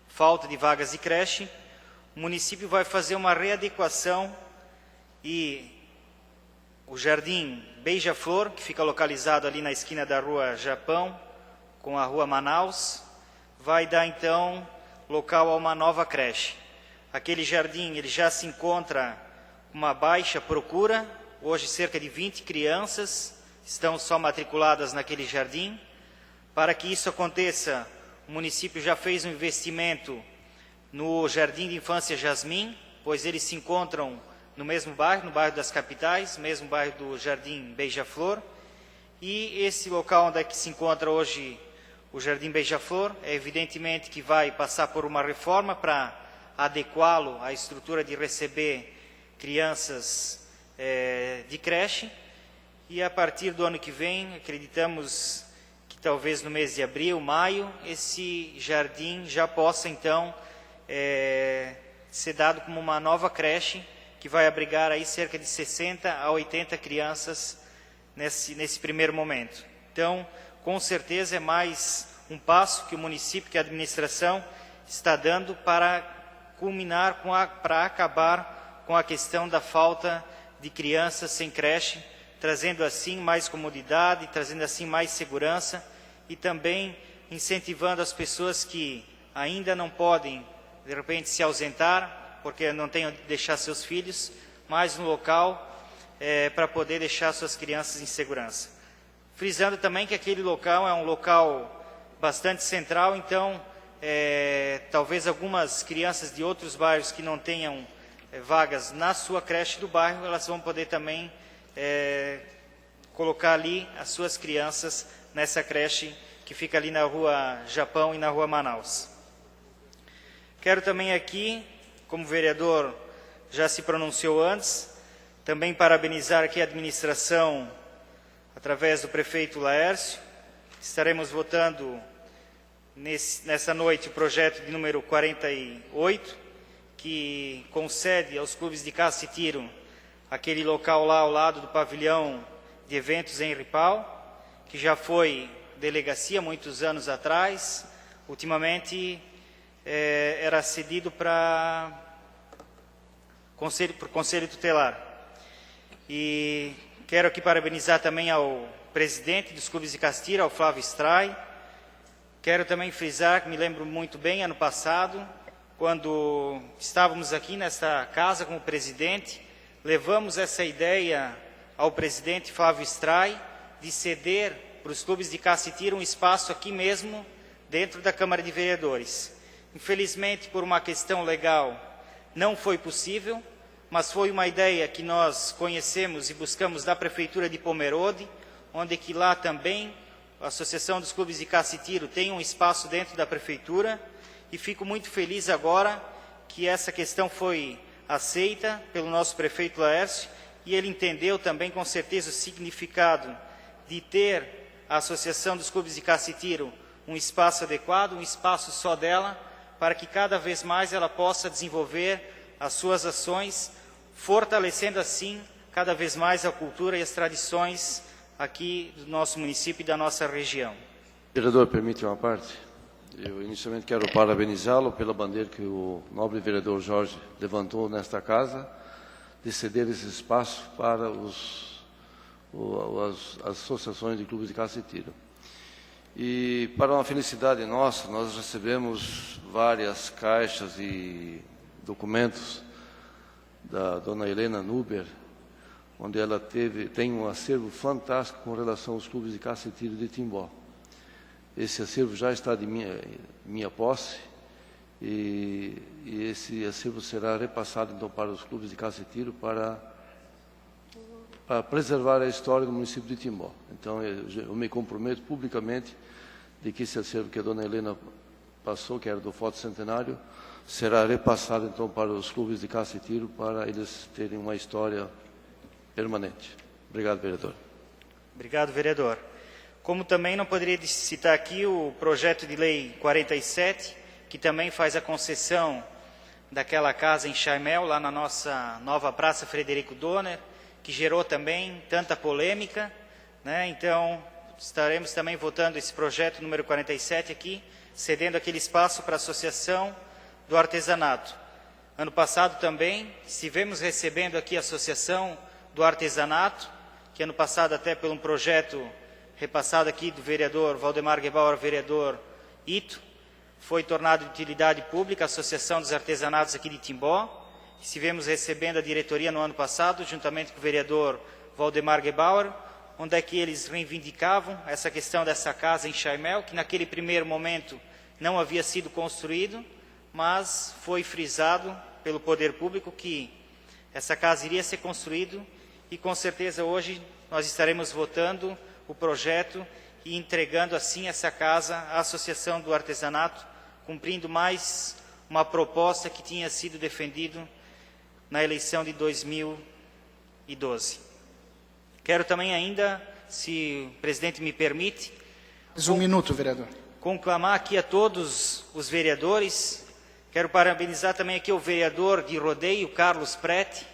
falta de vagas de creche, o município vai fazer uma readequação e o Jardim Beija-Flor, que fica localizado ali na esquina da Rua Japão, com a Rua Manaus, vai dar então local a uma nova creche. Aquele jardim ele já se encontra com uma baixa procura, hoje cerca de 20 crianças estão só matriculadas naquele jardim. Para que isso aconteça, o município já fez um investimento no Jardim de Infância Jasmim, pois eles se encontram no mesmo bairro, no bairro das Capitais, mesmo bairro do Jardim Beija-Flor. E esse local onde é que se encontra hoje o Jardim Beija-Flor, é evidentemente que vai passar por uma reforma para adequá-lo à estrutura de receber crianças de creche. e a partir do ano que vem, acreditamos que talvez no mês de abril, maio, esse jardim já possa então ser dado como uma nova creche que vai abrigar aí cerca de 60 a 80 crianças nesse primeiro momento. Então, com certeza é mais um passo que o município, que a administração está dando para culminar, para acabar com a questão da falta de crianças sem creche, trazendo assim mais comodidade, trazendo assim mais segurança e também incentivando as pessoas que ainda não podem, de repente, se ausentar, porque não têm onde deixar seus filhos, mais um local para poder deixar suas crianças em segurança. Frisando também que aquele local é um local bastante central, então talvez algumas crianças de outros bairros que não tenham vagas na sua creche do bairro, elas vão poder também colocar ali as suas crianças nessa creche que fica ali na Rua Japão e na Rua Manaus. Quero também aqui, como o vereador já se pronunciou antes, também parabenizar aqui a administração, através do prefeito Laércio. Estaremos votando nessa noite o projeto de número 48, que concede aos clubes de caça e tiro aquele local lá ao lado do pavilhão de eventos em Ripal, que já foi delegacia muitos anos atrás. Ultimamente era cedido para conselho tutelar. E quero aqui parabenizar também ao presidente dos clubes de caça e tiro, ao Flávio Stray. Quero também frisar que me lembro muito bem, ano passado, quando estávamos aqui nesta casa como presidente, levamos essa ideia ao presidente Flávio Stray de ceder para os clubes de caça e tiro um espaço aqui mesmo, dentro da Câmara de Vereadores. Infelizmente, por uma questão legal, não foi possível, mas foi uma ideia que nós conhecemos e buscamos da Prefeitura de Pomerode, onde que lá também a Associação dos Clubes de Caça e Tiro tem um espaço dentro da Prefeitura, e fico muito feliz agora que essa questão foi aceita pelo nosso prefeito Laércio, e ele entendeu também com certeza o significado de ter a Associação dos Clubes de Caça e Tiro um espaço adequado, um espaço só dela, para que cada vez mais ela possa desenvolver as suas ações, fortalecendo assim cada vez mais a cultura e as tradições aqui do nosso município e da nossa região. Vereador, permite uma parte? Eu inicialmente quero parabenizá-lo pela bandeira que o nobre vereador Jorge levantou nesta casa, de ceder esse espaço para as associações de clubes de caça e tiro. E para uma felicidade nossa, nós recebemos várias caixas e documentos da dona Helena Nuber, onde ela tem um acervo fantástico com relação aos clubes de caça e tiro de Timbó. Esse acervo já está de minha posse, e esse acervo será repassado então para os clubes de caça e tiro para preservar a história do município de Timbó. Então eu me comprometo publicamente de que esse acervo que a dona Helena passou, que era do Foto Centenário, será repassado então para os clubes de caça e tiro, para eles terem uma história permanente. Obrigado, vereador. Obrigado, vereador. Como também não poderia citar aqui o projeto de lei 47, que também faz a concessão daquela casa em Chaimel, lá na nossa nova Praça Frederico Donner, que gerou também tanta polêmica, né? Então, estaremos também votando esse projeto número 47 aqui, cedendo aquele espaço para a Associação do Artesanato. Ano passado também estivemos recebendo aqui a Associação do Artesanato, que ano passado até por um projeto repassado aqui do vereador Valdemar Gebauer, vereador Ito, foi tornado de utilidade pública a Associação dos Artesanatos aqui de Timbó. Estivemos recebendo a diretoria no ano passado, juntamente com o vereador Valdemar Gebauer, onde é que eles reivindicavam essa questão dessa casa em Chaimel, que naquele primeiro momento não havia sido construído, mas foi frisado pelo poder público que essa casa iria ser construída, e com certeza hoje nós estaremos votando o projeto e entregando assim essa casa à Associação do Artesanato, cumprindo mais uma proposta que tinha sido defendida na eleição de 2012. Quero também ainda, se o presidente me permite, Mais um minuto, vereador. conclamar aqui a todos os vereadores. Quero parabenizar também aqui o vereador de Rodeio, Carlos Prete,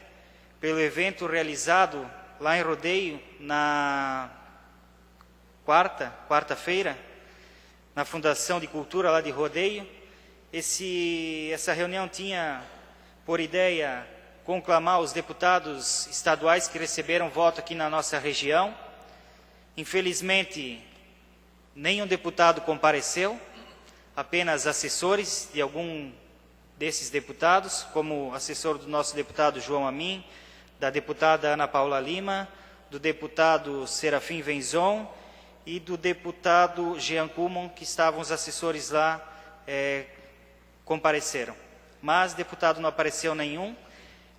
pelo evento realizado lá em Rodeio na quarta-feira, na Fundação de Cultura lá de Rodeio. Essa reunião tinha por ideia conclamar os deputados estaduais que receberam voto aqui na nossa região. Infelizmente, nenhum deputado compareceu, apenas assessores de algum desses deputados, como assessor do nosso deputado João Amin, da deputada Ana Paula Lima, do deputado Serafim Venzon e do deputado Jean Kumon, que estavam os assessores lá, compareceram. Mas deputado não apareceu nenhum.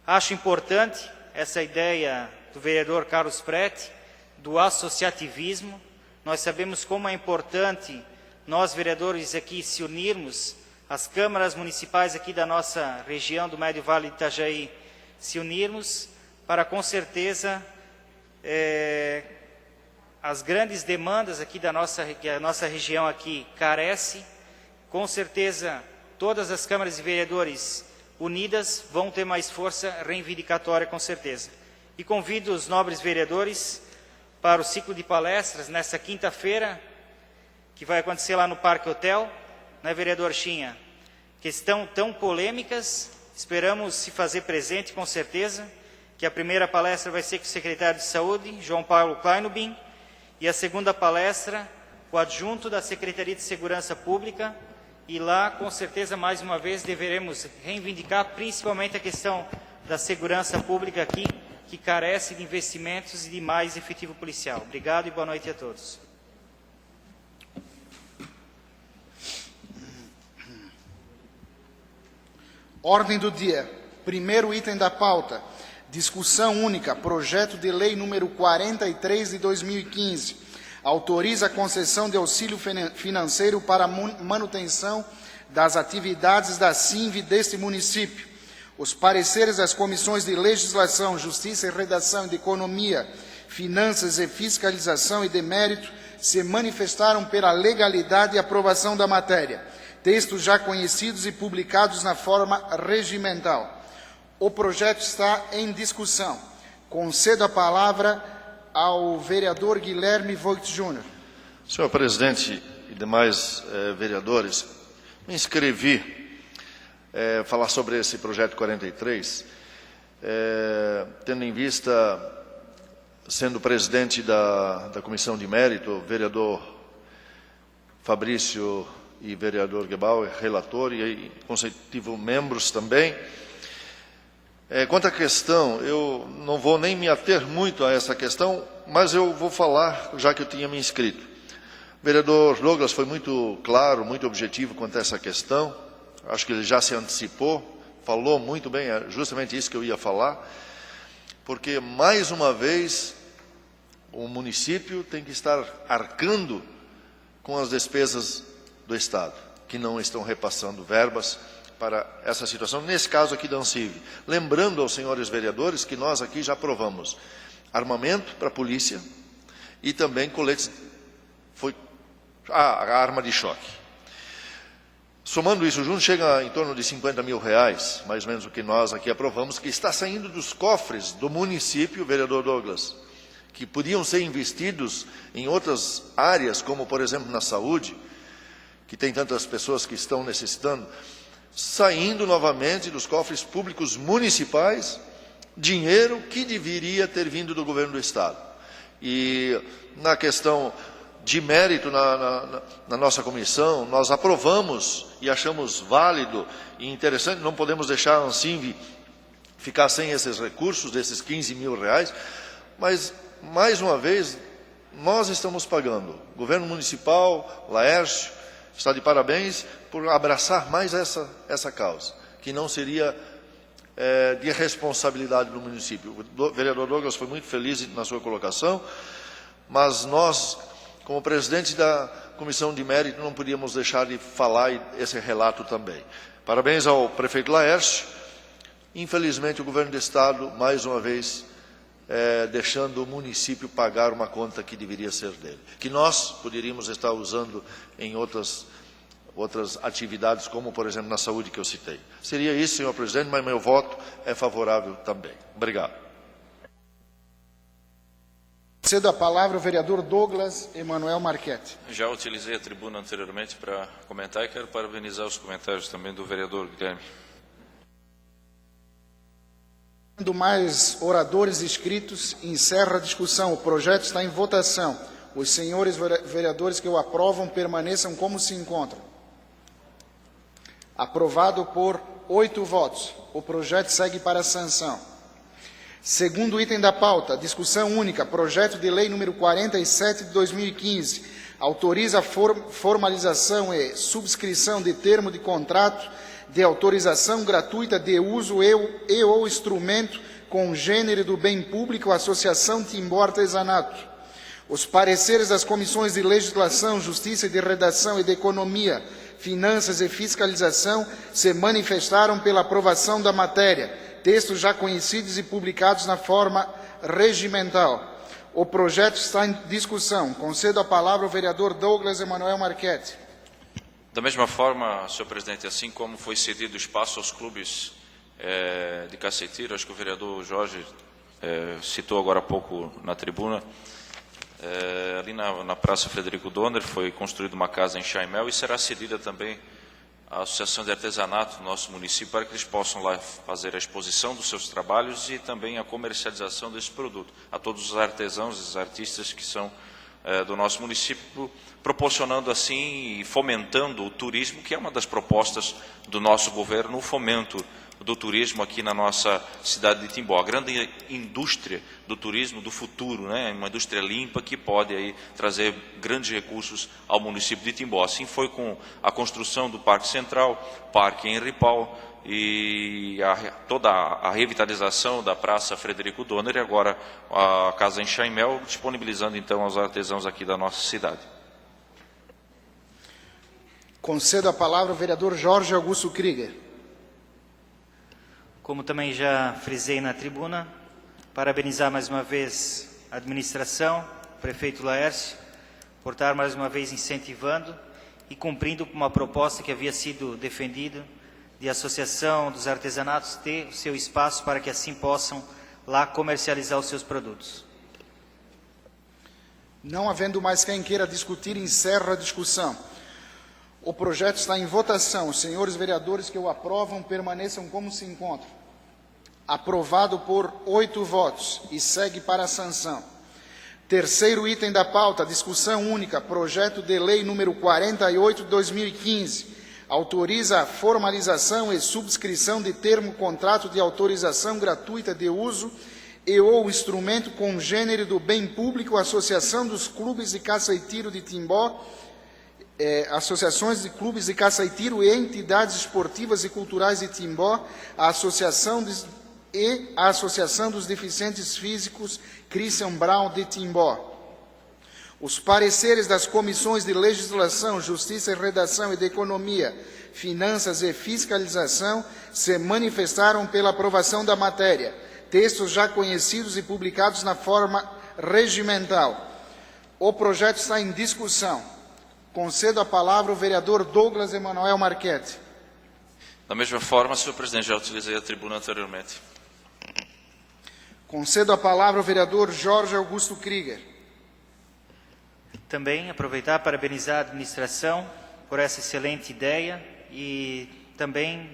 Acho importante essa ideia do vereador Carlos Prete, do associativismo. Nós sabemos como é importante nós, vereadores, aqui se unirmos, as câmaras municipais aqui da nossa região, do Médio Vale de Itajaí, se unirmos para, com certeza, as grandes demandas aqui que a nossa região aqui carece, com certeza, todas as câmaras de vereadores unidas vão ter mais força reivindicatória, com certeza. E convido os nobres vereadores para o ciclo de palestras nessa quinta-feira, que vai acontecer lá no Parque Hotel, né, vereador Chinha? Questão tão polêmicas, esperamos se fazer presente, com certeza, que a primeira palestra vai ser com o secretário de Saúde, João Paulo Kleinubin, e a segunda palestra, o adjunto da Secretaria de Segurança Pública, e lá, com certeza, mais uma vez, deveremos reivindicar principalmente a questão da segurança pública aqui, que carece de investimentos e de mais efetivo policial. Obrigado e boa noite a todos. Ordem do dia. Primeiro item da pauta. Discussão única. Projeto de lei número 43 de 2015. Autoriza a concessão de auxílio financeiro para a manutenção das atividades da SINV deste município. Os pareceres das comissões de Legislação, Justiça e Redação e de Economia, Finanças e Fiscalização e de Mérito se manifestaram pela legalidade e aprovação da matéria. Textos já conhecidos e publicados na forma regimental. O projeto está em discussão. Concedo a palavra ao vereador Guilherme Voigt Júnior. Senhor presidente e demais vereadores, me inscrevi falar sobre esse projeto 43, tendo em vista, sendo presidente da Comissão de Mérito, vereador Fabrício e vereador Gebauer, relator e consecutivo membros também. Quanto à questão, eu não vou nem me ater muito a essa questão, mas eu vou falar, já que eu tinha me inscrito. O vereador Douglas foi muito claro, muito objetivo quanto a essa questão. Acho que ele já se antecipou, falou muito bem, é justamente isso que eu ia falar, porque, mais uma vez, o município tem que estar arcando com as despesas do Estado, que não estão repassando verbas para essa situação, nesse caso aqui da ANSIV. Lembrando aos senhores vereadores que nós aqui já aprovamos armamento para a polícia e também coletes, a arma de choque. Somando isso junto, chega em torno de R$50 mil, mais ou menos o que nós aqui aprovamos, que está saindo dos cofres do município, vereador Douglas, que podiam ser investidos em outras áreas, como por exemplo na saúde, que tem tantas pessoas que estão necessitando, saindo novamente dos cofres públicos municipais, dinheiro que deveria ter vindo do governo do Estado. E na questão de mérito na nossa comissão, nós aprovamos e achamos válido e interessante, não podemos deixar a ANSIV ficar sem esses recursos, desses R$15 mil, mas, mais uma vez, nós estamos pagando. O governo municipal, Laércio, está de parabéns por abraçar mais essa causa, que não seria de responsabilidade do município. O vereador Douglas foi muito feliz na sua colocação, mas nós, como presidente da Comissão de Mérito, não podíamos deixar de falar esse relato também. Parabéns ao prefeito Laércio. Infelizmente, o governo do Estado, mais uma vez, deixando o município pagar uma conta que deveria ser dele, que nós poderíamos estar usando em outras atividades, como, por exemplo, na saúde que eu citei. Seria isso, senhor presidente, mas meu voto é favorável também. Obrigado. Cedo a palavra ao vereador Douglas Emanuel Marchetti. Já utilizei a tribuna anteriormente para comentar e quero parabenizar os comentários também do vereador Guilherme. Tendo mais oradores inscritos, encerra a discussão. O projeto está em votação. Os senhores vereadores que o aprovam permaneçam como se encontram. Aprovado por 8 votos. O projeto segue para a sanção. Segundo item da pauta, discussão única, projeto de lei número 47 de 2015, autoriza a formalização e subscrição de termo de contrato de autorização gratuita de uso e ou instrumento com gênero do bem público, Associação Timbó Artesanato. Os pareceres das comissões de Legislação, Justiça e de Redação e de Economia, Finanças e Fiscalização se manifestaram pela aprovação da matéria, textos já conhecidos e publicados na forma regimental. O projeto está em discussão. Concedo a palavra ao vereador Douglas Emanuel Marchetti. Da mesma forma, senhor presidente, assim como foi cedido espaço aos clubes de Cacetinho, acho que o vereador Jorge citou agora há pouco na tribuna, ali na Praça Frederico Donner foi construída uma casa em Chaimel e será cedida também à Associação de Artesanato do nosso município para que eles possam lá fazer a exposição dos seus trabalhos e também a comercialização desse produto. A todos os artesãos e os artistas que são do nosso município, proporcionando assim e fomentando o turismo, que é uma das propostas do nosso governo, o fomento do turismo aqui na nossa cidade de Timbó. A grande indústria do turismo do futuro, né? Uma indústria limpa que pode aí trazer grandes recursos ao município de Timbó. Assim foi com a construção do Parque Central, Parque Henri Paul e toda a revitalização da Praça Frederico Donner e agora a Casa em Chaimel, disponibilizando então aos artesãos aqui da nossa cidade. Concedo a palavra ao vereador Jorge Augusto Krieger. Como também já frisei na tribuna, parabenizar mais uma vez a administração, o prefeito Laércio, por estar mais uma vez incentivando e cumprindo com uma proposta que havia sido defendida de associação dos artesanatos ter o seu espaço para que assim possam lá comercializar os seus produtos. Não havendo mais quem queira discutir, encerra a discussão. O projeto está em votação. Os senhores vereadores que o aprovam permaneçam como se encontram. Aprovado por 8 votos e segue para a sanção. Terceiro item da pauta, discussão única, projeto de lei número 48 de 2015, autoriza a formalização e subscrição de termo contrato de autorização gratuita de uso e ou instrumento com gênero do bem público, Associação dos Clubes de Caça e Tiro de Timbó, associações de clubes de caça e tiro e entidades esportivas e culturais de Timbó, a Associação dos Deficientes Físicos Christian Brown de Timbó. Os pareceres das comissões de Legislação, Justiça e Redação e de Economia, Finanças e Fiscalização se manifestaram pela aprovação da matéria, textos já conhecidos e publicados na forma regimental. O projeto está em discussão. Concedo a palavra ao vereador Douglas Emanuel Marchetti. Da mesma forma, senhor presidente, já utilizei a tribuna anteriormente. Concedo a palavra ao vereador Jorge Augusto Krieger. Também aproveitar e parabenizar a administração por essa excelente ideia e também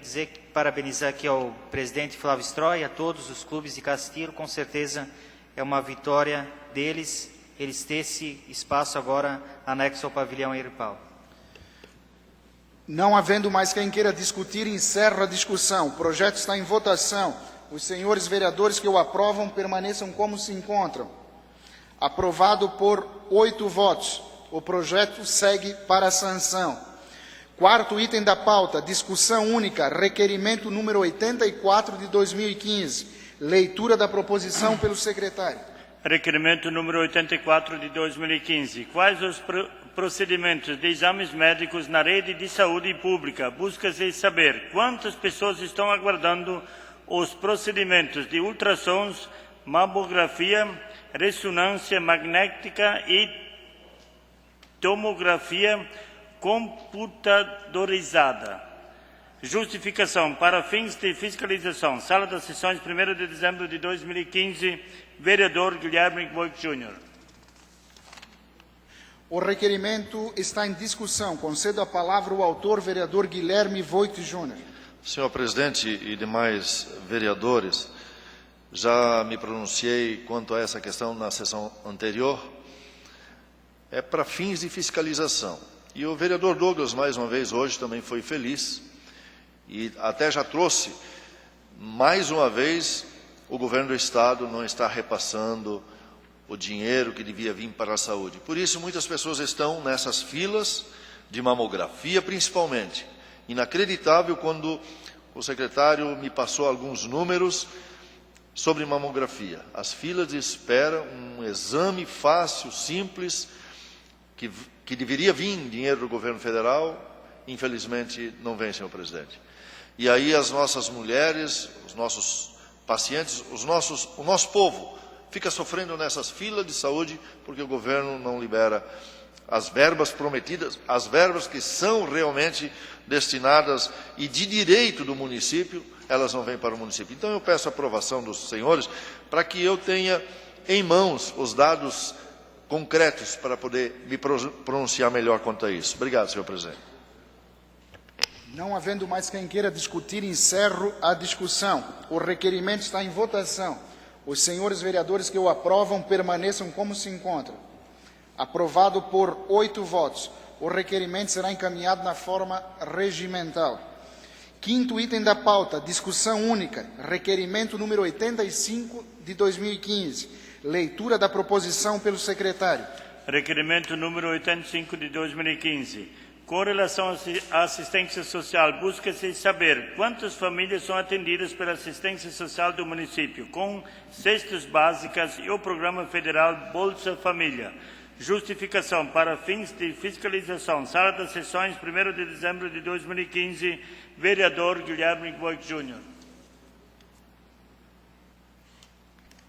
parabenizar aqui ao presidente Flávio Stroy e a todos os clubes de caça e tiro. Com certeza é uma vitória deles, eles terem esse espaço agora anexo ao pavilhão Henri Paul. Não havendo mais quem queira discutir, encerra a discussão. O projeto está em votação. Os senhores vereadores que o aprovam permaneçam como se encontram. Aprovado por 8 votos. O projeto segue para a sanção. Quarto item da pauta, discussão única, requerimento número 84 de 2015. Leitura da proposição pelo secretário. Requerimento número 84 de 2015. Quais os procedimentos de exames médicos na rede de saúde pública? Busca-se saber quantas pessoas estão aguardando os procedimentos de ultrassons mamografia, ressonância magnética e tomografia computadorizada. Justificação. Para fins de fiscalização. Sala das Sessões, 1º de dezembro de 2015. Vereador Guilherme Voigt Júnior. O requerimento está em discussão. Concedo a palavra ao autor, vereador Guilherme Voigt Júnior. Senhor presidente e demais vereadores, já me pronunciei quanto a essa questão na sessão anterior. É para fins de fiscalização. E o vereador Douglas, mais uma vez, hoje também foi feliz e até já trouxe, mais uma vez, o governo do Estado não está repassando o dinheiro que devia vir para a saúde. Por isso, muitas pessoas estão nessas filas de mamografia, principalmente. Inacreditável quando o secretário me passou alguns números sobre mamografia. As filas de espera, um exame fácil, simples, que deveria vir dinheiro do governo federal, infelizmente não vem, senhor presidente. E aí as nossas mulheres, os nossos pacientes, o nosso povo fica sofrendo nessas filas de saúde porque o governo não libera as verbas prometidas, as verbas que são realmente destinadas e de direito do município, elas não vêm para o município. Então eu peço a aprovação dos senhores para que eu tenha em mãos os dados concretos para poder me pronunciar melhor quanto a isso. Obrigado, senhor presidente. Não havendo mais quem queira discutir, encerro a discussão. O requerimento está em votação. Os senhores vereadores que o aprovam permaneçam como se encontram. Aprovado por 8 votos. O requerimento será encaminhado na forma regimental. 5º item da pauta, discussão única, requerimento número 85 de 2015. Leitura da proposição pelo secretário. Requerimento número 85 de 2015. Com relação à assistência social, busca-se saber quantas famílias são atendidas pela assistência social do município, com cestas básicas e o programa federal Bolsa Família. Justificação. Para fins de fiscalização. Sala das Sessões, 1º de dezembro de 2015. Vereador Guilherme Voigt Júnior.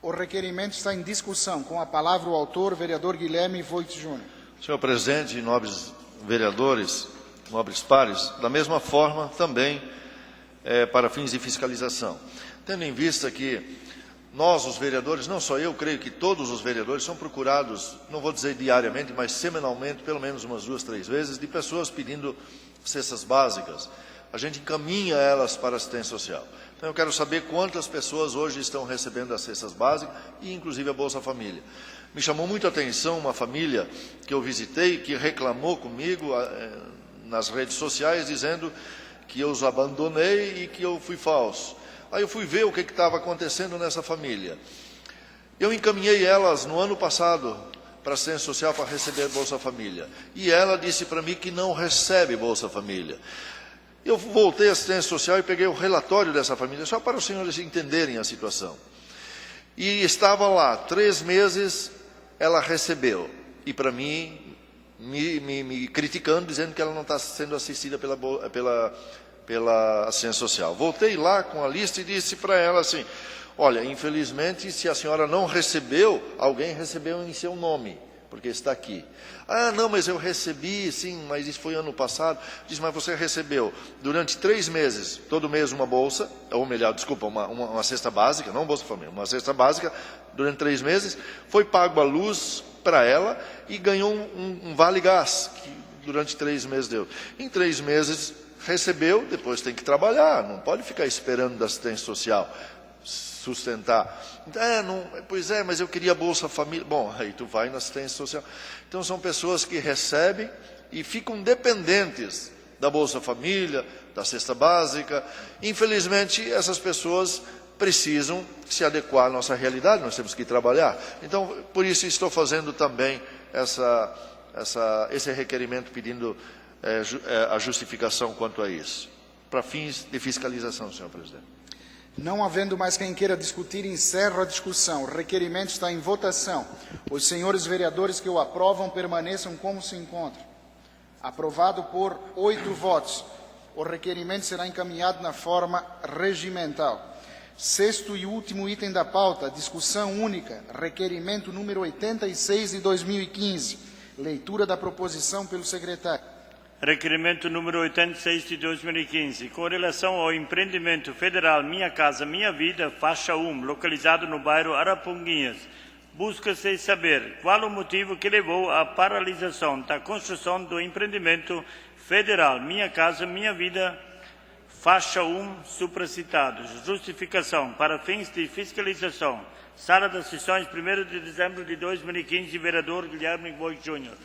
O requerimento está em discussão. Com a palavra o autor, vereador Guilherme Voigt Júnior. Senhor presidente, nobres vereadores, nobres pares, da mesma forma também para fins de fiscalização. Tendo em vista que nós, os vereadores, não só eu, creio que todos os vereadores são procurados, não vou dizer diariamente, mas semanalmente, pelo menos umas 2, 3 vezes, de pessoas pedindo cestas básicas. A gente encaminha elas para a assistência social. Então eu quero saber quantas pessoas hoje estão recebendo as cestas básicas e inclusive a Bolsa Família. Me chamou muito a atenção uma família que eu visitei, que reclamou comigo nas redes sociais, dizendo que eu os abandonei e que eu fui falso. Aí eu fui ver o que estava acontecendo nessa família. Eu encaminhei elas no ano passado para a assistência social para receber Bolsa Família. E ela disse para mim que não recebe Bolsa Família. Eu voltei à assistência social e peguei o relatório dessa família, só para os senhores entenderem a situação. E estava lá, 3 meses ela recebeu. E para mim, me criticando, dizendo que ela não está sendo assistida pela assistência social. Voltei lá com a lista e disse para ela assim, olha, infelizmente, se a senhora não recebeu, alguém recebeu em seu nome, porque está aqui. Ah, não, mas eu recebi, sim, mas isso foi ano passado. Diz, mas você recebeu durante 3 meses, todo mês uma bolsa, ou melhor, desculpa, uma cesta básica, não Bolsa Família, uma cesta básica, durante 3 meses, foi pago a luz para ela e ganhou um vale gás, que durante 3 meses deu. Em 3 meses recebeu, depois tem que trabalhar, não pode ficar esperando da assistência social sustentar. Pois é, mas eu queria Bolsa Família. Bom, aí tu vai na assistência social. Então são pessoas que recebem e ficam dependentes da Bolsa Família, da cesta básica. Infelizmente, essas pessoas precisam se adequar à nossa realidade, nós temos que trabalhar. Então, por isso estou fazendo também esse requerimento pedindo a justificação quanto a isso, para fins de fiscalização, senhor presidente. Não havendo mais quem queira discutir, encerro a discussão. O requerimento está em votação. Os senhores vereadores que o aprovam permaneçam como se encontram. Aprovado por 8 votos. O requerimento será encaminhado na forma regimental. Sexto e último item da pauta, discussão única, requerimento número 86 de 2015. Leitura da proposição pelo secretário. Requerimento número 86 de 2015. Com relação ao empreendimento federal Minha Casa Minha Vida, faixa 1, localizado no bairro Araponguinhas, busca-se saber qual o motivo que levou à paralisação da construção do empreendimento federal Minha Casa Minha Vida, faixa 1, supracitados. Justificação para fins de fiscalização. Sala das Sessões, 1º de dezembro de 2015, vereador Guilherme Voigt Júnior.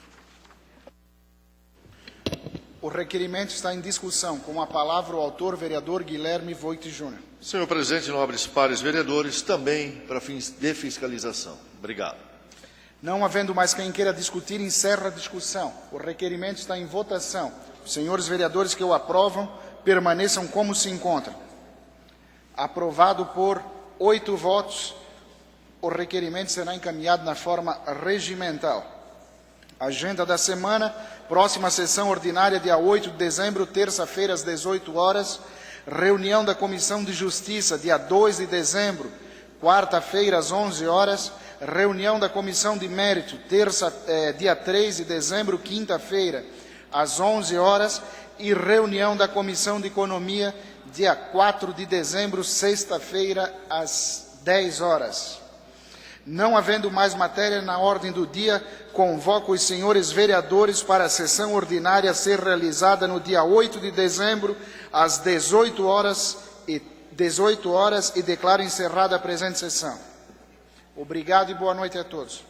O requerimento está em discussão. Com a palavra o autor, vereador Guilherme Voigt Júnior. Senhor presidente, nobres pares vereadores, também para fins de fiscalização. Obrigado. Não havendo mais quem queira discutir, encerra a discussão. O requerimento está em votação. Os senhores vereadores que o aprovam, permaneçam como se encontram. Aprovado por 8 votos, o requerimento será encaminhado na forma regimental. Agenda da semana, próxima sessão ordinária, dia 8 de dezembro, terça-feira, às 18 horas. Reunião da Comissão de Justiça, dia 2 de dezembro, quarta-feira, às 11 horas. Reunião da Comissão de Mérito, dia 3 de dezembro, quinta-feira, às 11 horas. E reunião da Comissão de Economia, dia 4 de dezembro, sexta-feira, às 10 horas. Não havendo mais matéria na ordem do dia, convoco os senhores vereadores para a sessão ordinária a ser realizada no dia 8 de dezembro, às 18 horas e declaro encerrada a presente sessão. Obrigado e boa noite a todos.